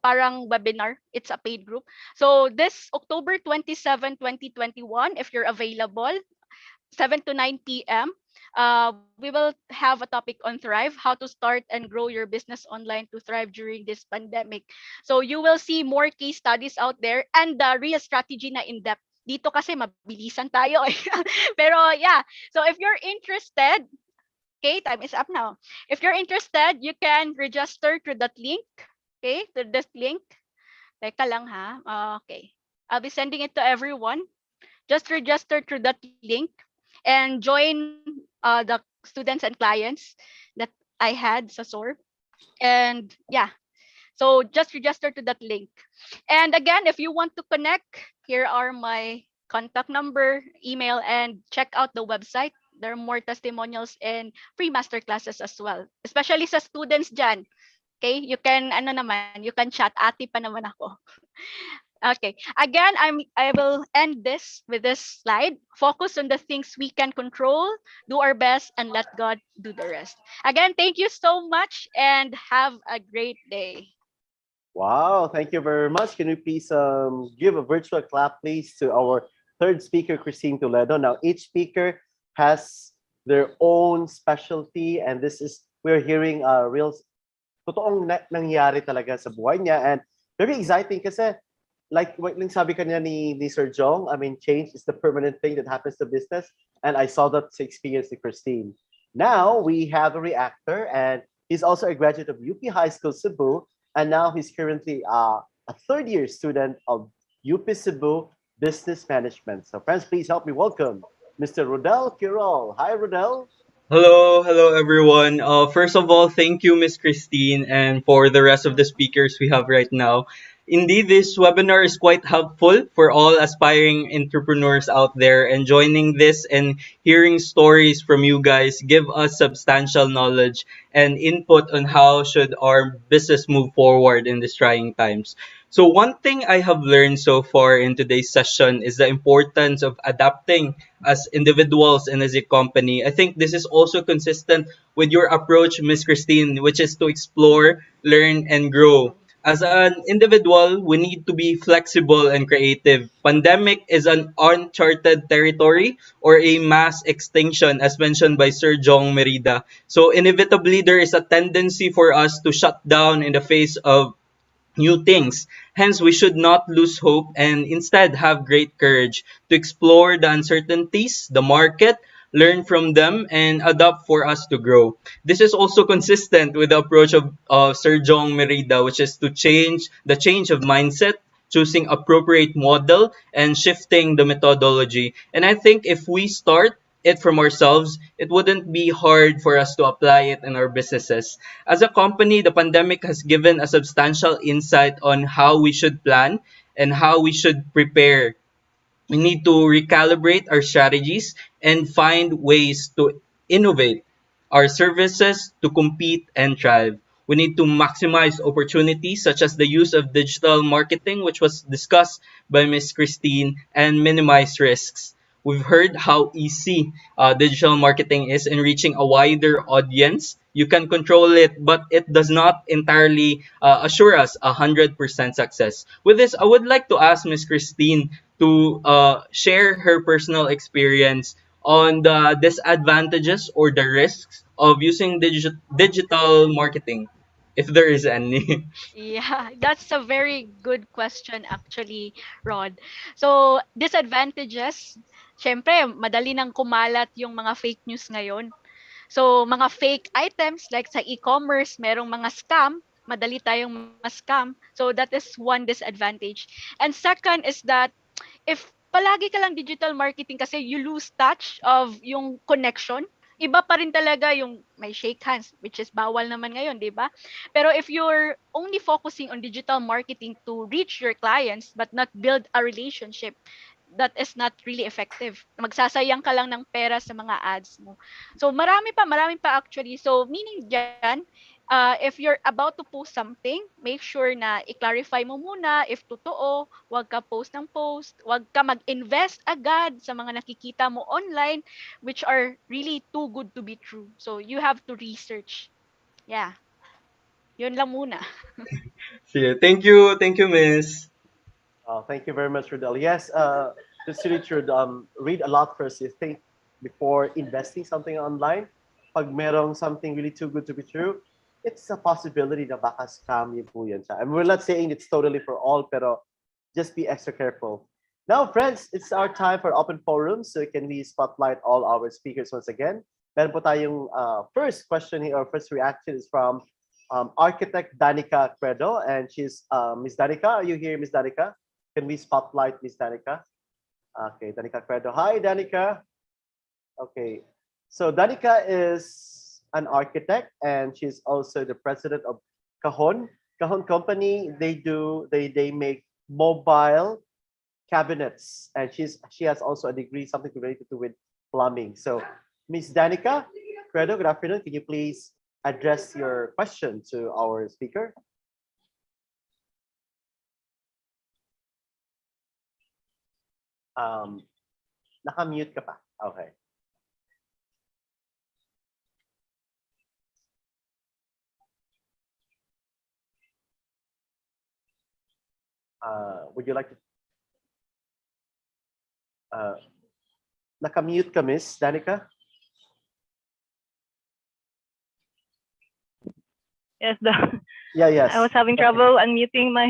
N: parang webinar. It's a paid group. So this October 27, 2021, if you're available, 7 to 9 p.m. We will have a topic on Thrive, how to start and grow your business online to thrive during this pandemic. So you will see more case studies out there and the real strategy na in-depth. Dito kasi mabilisan tayo eh. Pero yeah, so if you're interested, okay, time is up now. If you're interested, you can register through that link. Okay, to this link. Teka lang ha. Okay. I'll be sending it to everyone. Just register through that link and join the students and clients that I had sa SOR. And yeah, so just register to that link. And again, if you want to connect, here are my contact number, email, and check out the website. There are more testimonials and free master classes as well, especially sa students dyan. Okay, you can ano naman, you can chat. Ate pa naman ako. Okay. Again, I will end this with this slide. Focus on the things we can control, do our best, and let God do the rest. Again, thank you so much and have a great day.
E: Wow, thank you very much. Can you please give a virtual clap, please, to our third speaker, Christine Toledo. Now, each speaker has their own specialty, and this is, we're hearing real, totoong nangyari talaga sa buhay niya, and very exciting kasi, like what sabi kanya ni Sir Jong, I mean, change is the permanent thing that happens to business, and I saw that experience with Christine. Now, we have a reactor, and he's also a graduate of UP High School Cebu, and now he's currently a third-year student of UP Cebu Business Management. So friends, please help me welcome Mr. Rodel Quirol. Hi, Rodel.
O: Hello everyone. First of all, thank you, Miss Christine, and for the rest of the speakers we have right now. Indeed, this webinar is quite helpful for all aspiring entrepreneurs out there, and joining this and hearing stories from you guys give us substantial knowledge and input on how should our business move forward in these trying times. So one thing I have learned so far in today's session is the importance of adapting as individuals and as a company. I think this is also consistent with your approach, Miss Christine, which is to explore, learn, and grow. As an individual, we need to be flexible and creative. Pandemic is an uncharted territory or a mass extinction, as mentioned by Sir Jong Merida. So inevitably, there is a tendency for us to shut down in the face of new things. Hence, we should not lose hope and instead have great courage to explore the uncertainties, the market, learn from them, and adapt for us to grow. This is also consistent with the approach of Sir Jong Merida, which is to change of mindset, choosing appropriate model, and shifting the methodology. And I think if we start it from ourselves, it wouldn't be hard for us to apply it in our businesses. As a company, the pandemic has given a substantial insight on how we should plan and how we should prepare. We need to recalibrate our strategies and find ways to innovate our services to compete and thrive. We need to maximize opportunities such as the use of digital marketing, which was discussed by Ms. Christine, and minimize risks. We've heard how easy digital marketing is in reaching a wider audience. You can control it, but it does not entirely assure us 100% success. With this, I would like to ask Ms. Christine to share her personal experience on the disadvantages or the risks of using digital marketing, if there is any.
N: Yeah, that's a very good question actually, Rod. So, disadvantages, syempre, madali nang kumalat yung mga fake news ngayon. So, mga fake items like sa e-commerce, merong mga scam, madali tayong ma-scam. So, that is one disadvantage. And second is that if palagi ka lang digital marketing kasi you lose touch of yung connection, iba pa rin talaga yung may shake hands, which is bawal naman ngayon, di ba? Pero if you're only focusing on digital marketing to reach your clients but not build a relationship, that is not really effective. Magsasayang ka lang ng pera sa mga ads mo. So marami pa actually. So meaning dyan, if you're about to post something, make sure na i-clarify mo muna if totoo, wag ka post ng post, wag ka mag-invest agad sa mga nakikita mo online which are really too good to be true. So you have to research. Yeah. Yun lang muna.
O: Sige, thank you, Miss.
E: Thank you very much, Rodel. Yes, the student should read a lot first. You think before investing something online. Pag merong something really too good to be true, it's a possibility na baka scam yun po yan siya. And we're not saying it's totally for all, pero just be extra careful. Now, friends, it's our time for open forum. So can we spotlight all our speakers once again? Meron po tayong first question here, or first reaction is from architect Danica Credo, and she's Miss Danica. Are you here, Miss Danica? Can we spotlight Miss Danica? Okay, Danica Credo. Hi, Danica. Okay, so Danica is an architect, and she's also the president of Cajon. Cajon Company. They make mobile cabinets, and she has also a degree, something related to with plumbing. So, Miss Danica Credo, good afternoon. Can you please address your question to our speaker? Naka-mute ka pa. Okay. Would you like to naka-mute ka, Miss Danica?
P: Yes,
E: Yes.
P: I was having trouble unmuting my.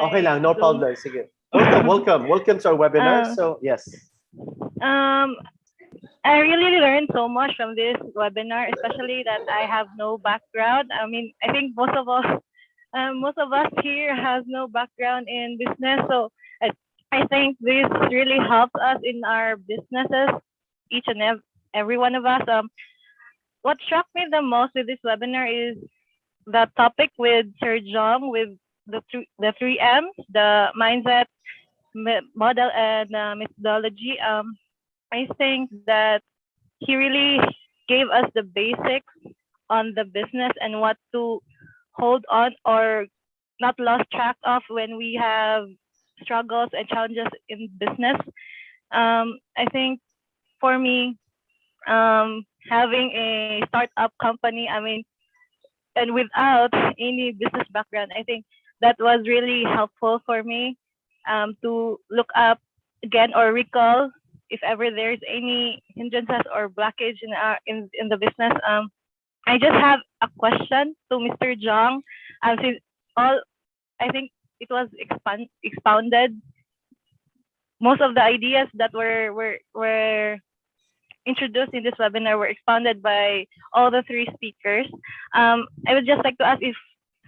E: Okay lang, no
P: Zoom.
E: problem. Sige. Welcome to our webinar. So, yes.
P: I really learned so much from this webinar, especially that I have no background. I mean, I think most of us here has no background in business, so I think this really helps us in our businesses, each and every one of us. What struck me the most with this webinar is the topic with Sir John, with the three M's, the mindset, model, and methodology. I think that he really gave us the basics on the business and what to hold on or not lost track of when we have struggles and challenges in business. I think for me, having a startup company, I mean, and without any business background, I think that was really helpful for me to look up again or recall if ever there's any hindrances or blockage in the business. I just have a question to Mr. Jong. Since I think it was expounded. Most of the ideas that were introduced in this webinar were expounded by all the three speakers. I would just like to ask if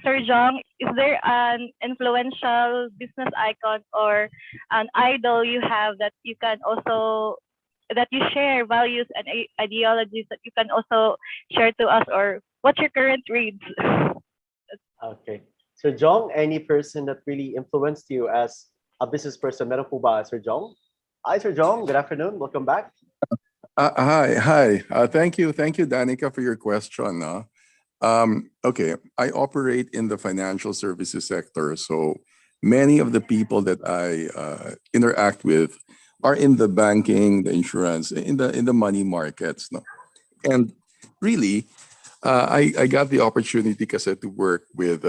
P: Sir Jong, is there an influential business icon or an idol you have that you can also that you share values and ideologies that you can also share to us, or what's your current reads?
E: Okay. Sir Jong, any person that really influenced you as a business person? Meron po ba, Sir Jong? Hi, Sir Jong. Good afternoon. Welcome back.
H: Hi. Thank you, Danica, for your question. Okay, I operate in the financial services sector, so many of the people that I interact with are in the banking, the insurance, in the money markets. No? And really, I got the opportunity kasi to work with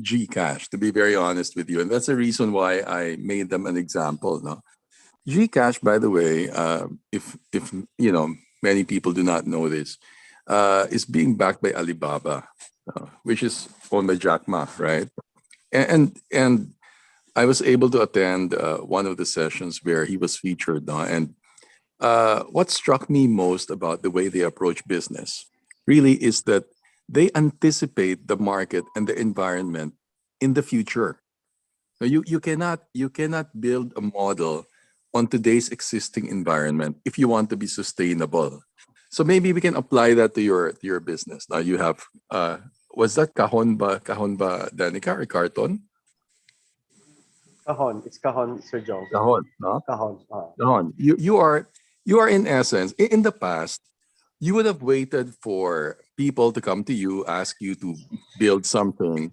H: GCash, to be very honest with you, and that's the reason why I made them an example. No? GCash, by the way, if you know, many people do not know this, is being backed by Alibaba, which is owned by Jack Ma, right? And I was able to attend one of the sessions where he was featured. And what struck me most about the way they approach business really is that they anticipate the market and the environment in the future. Now, you cannot build a model on today's existing environment if you want to be sustainable. So maybe we can apply that to your business. Now you have was that kahon ba Danica or carton?
E: Cajon. It's Cajon, Sir Joe.
H: Cajon, no?
E: Cajon.
H: Cajon. You are in essence, in the past, you would have waited for people to come to you, ask you to build something,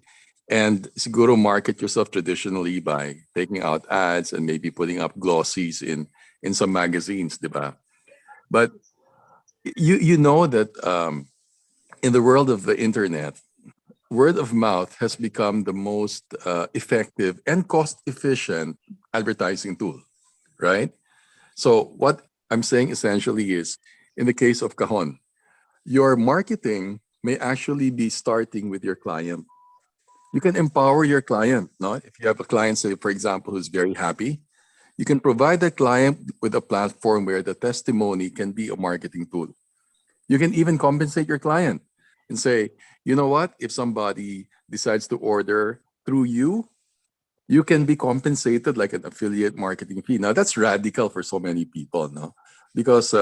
H: and siguro market yourself traditionally by taking out ads and maybe putting up glossies in some magazines, diba? But you know that in the world of the internet, word of mouth has become the most effective and cost efficient advertising tool, right? So what I'm saying essentially is, in the case of Cajon, your marketing may actually be starting with your client. You can empower your client, no? If you have a client, say, for example, who's very happy, you can provide that client with a platform where the testimony can be a marketing tool. You can even compensate your client and say, you know what, if somebody decides to order through you, you can be compensated like an affiliate marketing fee. Now that's radical for so many people, no? Because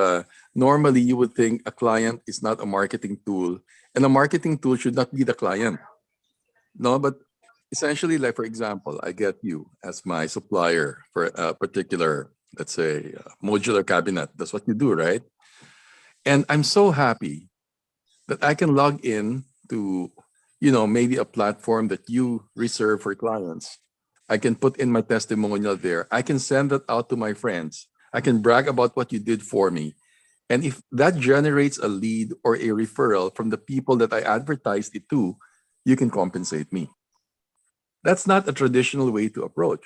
H: normally you would think a client is not a marketing tool, and a marketing tool should not be the client. No, but essentially, like for example, I get you as my supplier for a particular, let's say, modular cabinet. That's what you do, right? And I'm so happy that I can log in to, maybe a platform that you reserve for clients. I can put in my testimonial there. I can send that out to my friends. I can brag about what you did for me. And if that generates a lead or a referral from the people that I advertised it to, you can compensate me. That's not a traditional way to approach,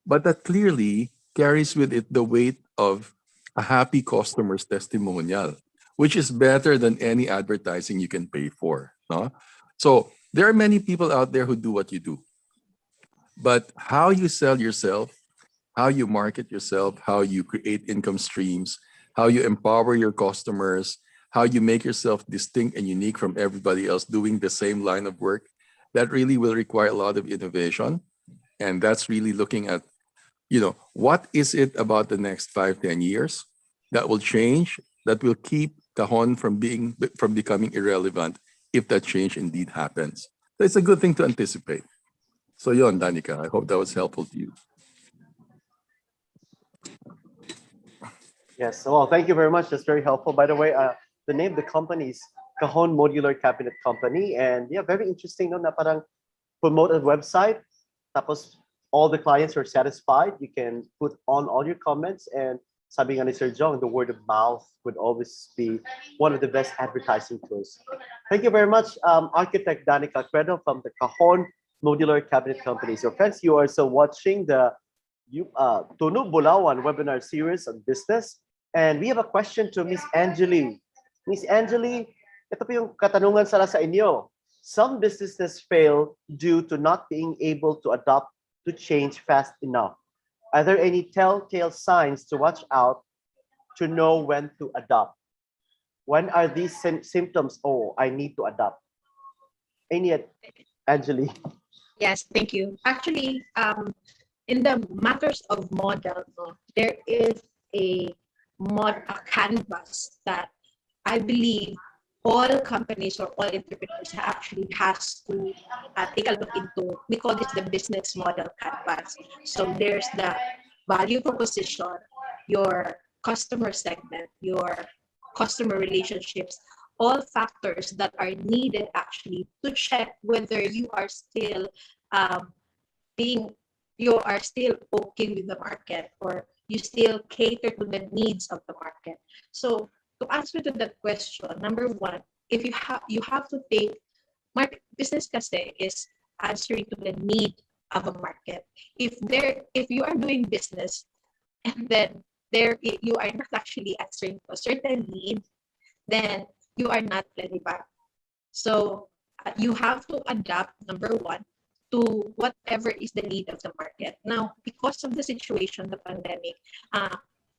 H: but that clearly carries with it the weight of a happy customer's testimonial, which is better than any advertising you can pay for. No? So there are many people out there who do what you do. But how you sell yourself, how you market yourself, how you create income streams, how you empower your customers, how you make yourself distinct and unique from everybody else doing the same line of work, that really will require a lot of innovation. And that's really looking at, what is it about the next 5, 10 years that will change, that will keep Cajon from becoming irrelevant if that change indeed happens. So it's a good thing to anticipate. So yon, Danica, I hope that was helpful to you.
E: Yes, well, thank you very much. That's very helpful. By the way, the name of the company is Cajon Modular Cabinet Company. And yeah, very interesting, no, na parang promote a website. Tapos all the clients are satisfied. You can put on all your comments, and sabi nga ni Sir Jong, the word of mouth would always be one of the best advertising tools. Thank you very much, Architect Danica Credo from the Cajon Modular Cabinet Company. So friends, you are still watching the Tunu Bulawan webinar series on business. And we have a question to Miss Angeli. Miss Angeli, ito po yung katanungan sa inyo. Some businesses fail due to not being able to adapt to change fast enough. Are there any telltale signs to watch out to know when to adopt? When are these symptoms? Oh, I need to adopt. Any, Angeli?
J: Yes, thank you. Actually, in the matters of model, there is a canvas that I believe all companies or all entrepreneurs actually has to take a look into. We call this the business model canvas. So there's the value proposition, your customer segment, your customer relationships, all factors that are needed actually to check whether you are still okay with the market, or you still cater to the needs of the market. So to answer to that question, number one, if you have to take business kasi is answering to the need of a market. If you are doing business and then you are not actually answering to a certain need, then you are not relevant. So you have to adapt, number one, to whatever is the need of the market. Now, because of the situation, the pandemic,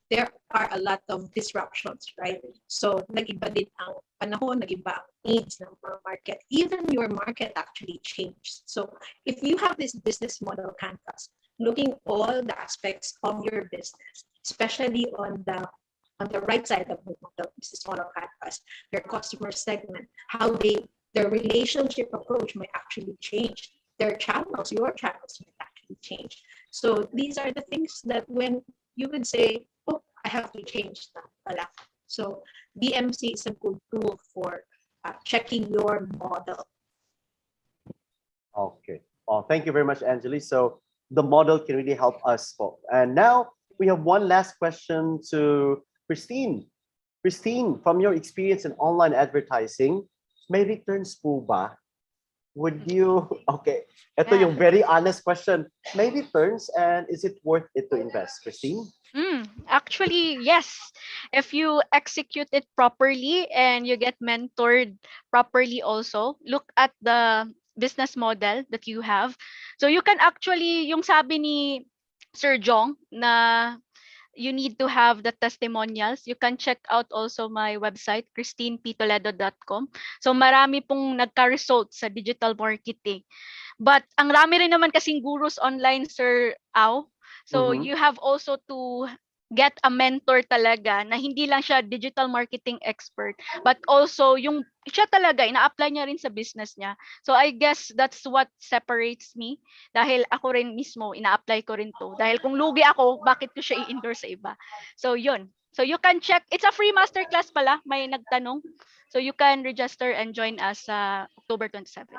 J: there are a lot of disruptions, right? So, nag-iba din ang panahon, nag-iba ang needs ng market. Even your market actually changed. So, if you have this business model canvas, looking all the aspects of your business, especially on the right side of the business model canvas, your customer segment, how their relationship approach might actually change. Their channels, your channels might actually change. So these are the things that when you would say, oh, I have to change that pala. So BMC is a good tool for checking your model.
E: Okay. Well, thank you very much, Angeli. So the model can really help us. And now we have one last question to Christine. Christine, from your experience in online advertising, may returns po ba? Would you, okay, ito yung very honest question. May returns and is it worth it to invest, Christine?
N: Actually, yes. If you execute it properly and you get mentored properly also, look at the business model that you have. So you can actually, yung sabi ni Sir Jong na you need to have the testimonials. You can check out also my website, christineptoledo.com. So marami pong nagka-result sa digital marketing. But ang rami rin naman kasing gurus online, Sir Au. So you have also to get a mentor talaga na hindi lang siya digital marketing expert, but also yung siya talaga, ina-apply niya rin sa business niya. So I guess that's what separates me. Dahil ako rin mismo, ina-apply ko rin to. Dahil kung lugi ako, bakit ko siya i-endorse sa iba? So yun. So you can check. It's a free masterclass pala. May nagtanong. So you can register and join us sa October 27.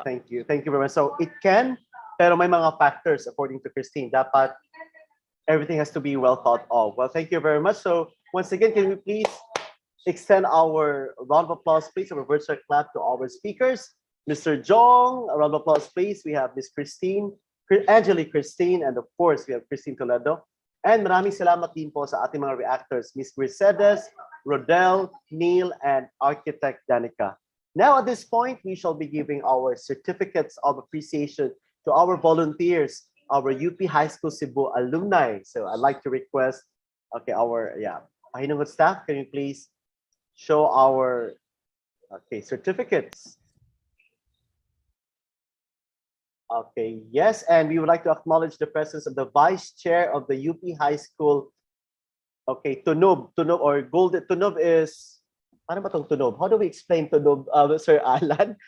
E: Thank you. Thank you very much. So it can, pero may mga factors according to Christine. Dapat everything has to be well thought of. Well, thank you very much. So once again, can we please extend our round of applause, please, our virtual clap to our speakers. Mr. Jong, a round of applause, please. We have Miss Christine, Angeli Christine, and of course, we have Christine Toledo. And maraming salamat din po sa ating mga reactors, Miss Mercedes, Rodel, Neil, and Architect Danica. Now, at this point, we shall be giving our certificates of appreciation to our volunteers, our UP High School Cebu alumni. So I'd like to request, okay, our, Pahinungot staff, can you please show our, certificates? Okay, yes, and we would like to acknowledge the presence of the Vice Chair of the UP High School. Okay, Tunob or Golden, Tunob is, ano ba tong Tunob? How do we explain Tunob, Sir Alan?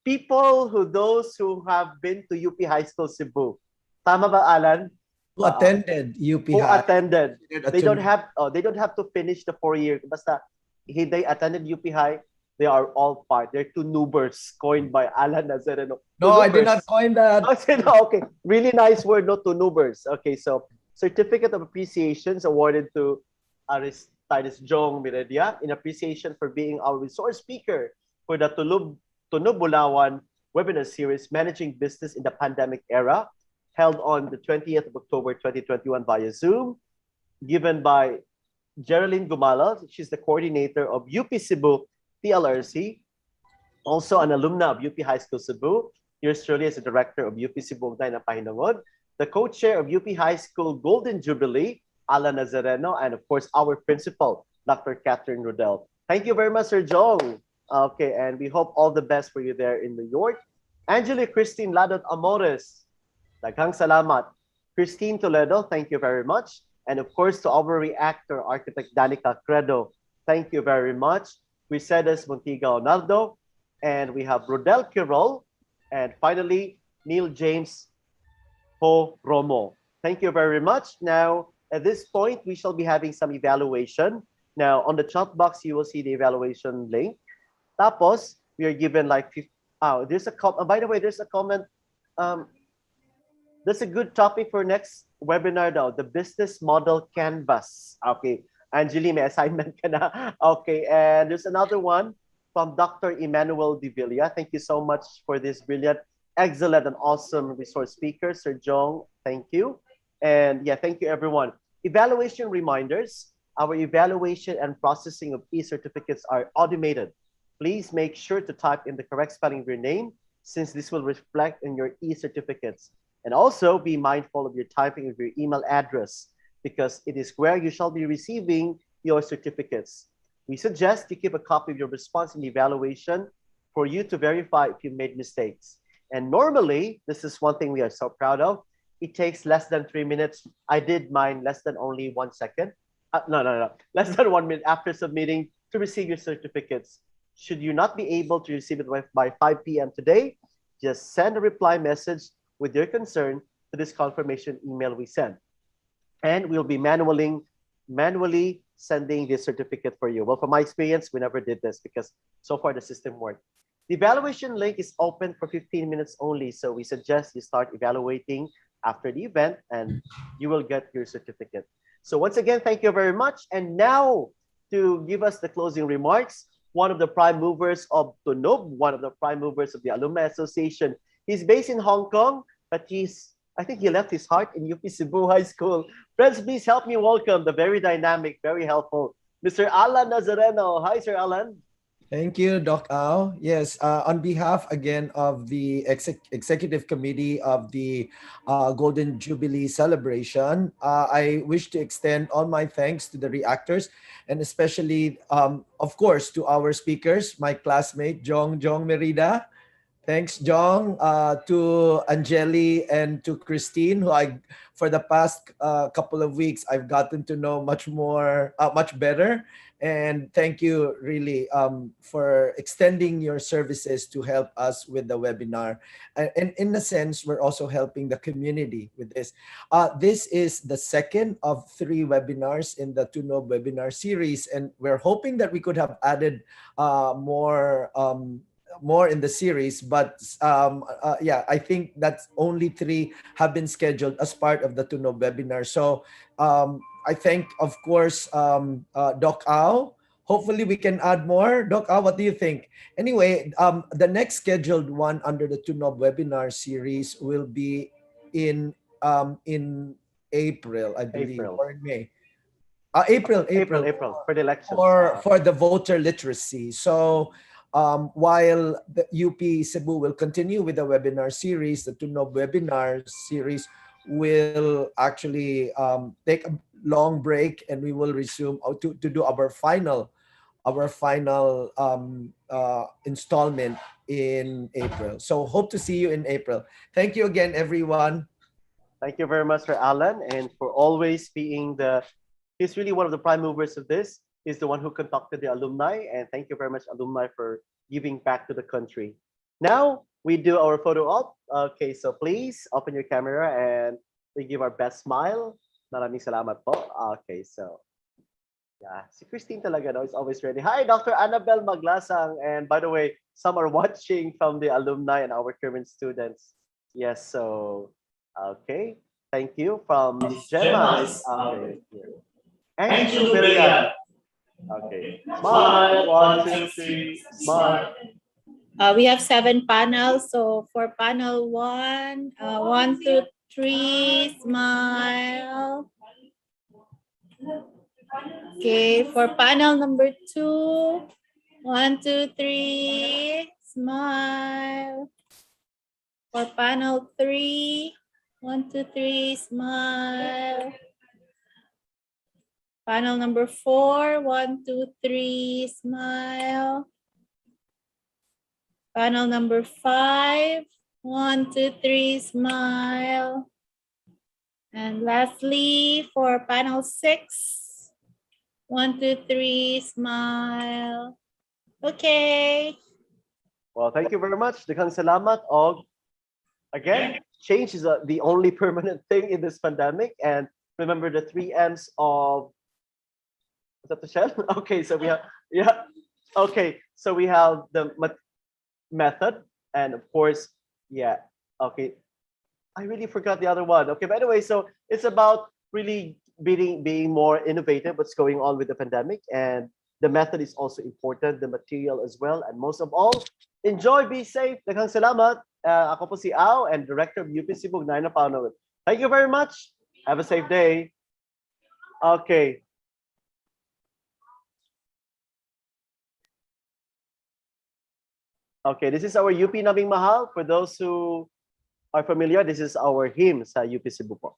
E: Those who have been to UP High School Cebu. Tama ba, Alan?
Q: Who attended UP
E: Who
Q: High.
E: attended. They don't have to finish the 4 year. Basta they attended UP High, they are all part. They're two noobers coined by Alan Nazareno.
Q: No, I did not coin that.
E: Okay, really nice word, no, two noobers. Okay, so certificate of appreciation is awarded to Aristides Jong Miredia in appreciation for being our resource speaker for the Tunob Bulawan webinar series, Managing Business in the Pandemic Era, held on the 20th of October 2021 via Zoom, given by Geraldine Gumala. She's the coordinator of UP Cebu TLRC, also an alumna of UP High School Cebu. Yours truly as the director of UP Cebu na Pahinangon, the co-chair of UP High School Golden Jubilee, Alan Nazareno, and of course our principal, Dr. Catherine Rodel. Thank you very much, Sir Jong. Okay, and we hope all the best for you there in New York. Angeli Christine Ladot Amores, daghang salamat. Christine Toledo, thank you very much. And of course, to our reactor, Architect Danica Credo, thank you very much. Mercedes Montiga Onaldo, and we have Rodel Quirol, and finally, Neil James Ho Romo. Thank you very much. Now, at this point, we shall be having some evaluation. Now, on the chat box, you will see the evaluation link. Tapos, we are given like, there's a comment. By the way, there's a comment. That's a good topic for next webinar though, the business model canvas. Okay, Angeli, may assignment ka na. Okay, and there's another one from Dr. Emmanuel De Villa. Thank you so much for this brilliant, excellent, and awesome resource speaker, Sir Jong. Thank you. And yeah, thank you everyone. Evaluation reminders. Our evaluation and processing of e-certificates are automated. Please make sure to type in the correct spelling of your name, since this will reflect in your e-certificates. And also be mindful of your typing of your email address, because it is where you shall be receiving your certificates. We suggest you keep a copy of your response in the evaluation for you to verify if you made mistakes. And normally, this is one thing we are so proud of, it takes less than 3 minutes. I did mine less than only 1 second. No. Less than 1 minute after submitting to receive your certificates. Should you not be able to receive it by 5 p.m. today, just send a reply message with your concern to this confirmation email we sent. And we'll be manually sending this certificate for you. Well, from my experience, we never did this because so far the system worked. The evaluation link is open for 15 minutes only, so we suggest you start evaluating after the event and you will get your certificate. So once again, thank you very much. And now to give us the closing remarks, one of the prime movers of Tunob, one of the prime movers of the Alumni Association. He's based in Hong Kong, but I think he left his heart in UP Cebu High School. Friends, please help me welcome the very dynamic, very helpful, Mr. Alan Nazareno. Hi, Sir Alan.
Q: Thank you, Doc Ao. Yes, on behalf again of the Executive Committee of the Golden Jubilee celebration, I wish to extend all my thanks to the reactors and especially, of course, to our speakers, my classmate, Jong Merida. Thanks, Jong, to Angeli and to Christine, who for the past couple of weeks, I've gotten to know much better. And thank you really for extending your services to help us with the webinar. And in a sense, we're also helping the community with this. This is the second of 3 webinars in the Tunob webinar series. And we're hoping that we could have added more in the series, but yeah, I think that only 3 have been scheduled as part of the Tunob webinar. So I thank, of course, Doc Ao. Hopefully we can add more. Doc Ao, what do you think? Anyway, the next scheduled one under the Tunob webinar series will be in April, I believe, or in May. April
E: for the elections.
Q: For the voter literacy. So while the UP Cebu will continue with the webinar series, the Tunob webinar series will actually take a long break, and we will resume to do our final installment in April. So hope to see you in April. Thank you again, everyone.
E: Thank you very much, Sir Alan, and for always being he's really one of the prime movers of this. He's the one who conducted the alumni, and thank you very much, alumni, for giving back to the country. Now we do our photo op. Okay, so please open your camera and we give our best smile. Maraming salamat po. Okay, so yeah, si Christine talaga is always ready. Hi, Dr. Annabelle Maglasang, and by the way, some are watching from the alumni and our current students. Yes, so okay, thank you from Gemma. Okay,
F: Angel Villarreal.
E: Okay, smile, 1, 2, 3, smile.
R: We have 7 panels. So for panel 1, 1, 2, 3, smile. Okay, for panel number 2, 1, 2, 3, smile. For panel 3, 1, 2, 3, smile. Panel number 4, 1, 2, 3, smile. Panel number 5, 1, 2, 3, smile. And lastly, for panel 6, 1, 2, 3, smile. Okay.
E: Well, thank you very much. Daghang salamat. Again, change is the only permanent thing in this pandemic. And remember the 3 M's of, is that the shell? Okay, so we have, yeah. Okay, so we have the method, and of course, yeah. Okay, I really forgot the other one. Okay, by the way, so it's about really being more innovative. What's going on with the pandemic, and the method is also important. The material as well, and most of all, enjoy, be safe. Daghang salamat. Ako po si Ao, and Director of UP Cebu, Naina Pauno. Thank you very much. Have a safe day. Okay. Okay, this is our UP Naming Mahal. For those who are familiar, this is our hymn sa UP Cebu po.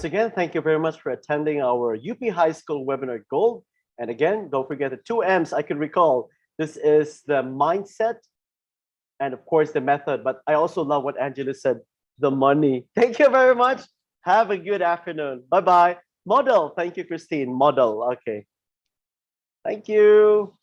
E: Once again, thank you very much for attending our UP High School webinar Gold. And again, don't forget the 2 M's I can recall. This is the mindset and of course the method, but I also love what Angela said, the money. Thank you very much. Have a good afternoon. Bye-bye. Model. Thank you, Christine. Model. Okay. Thank you.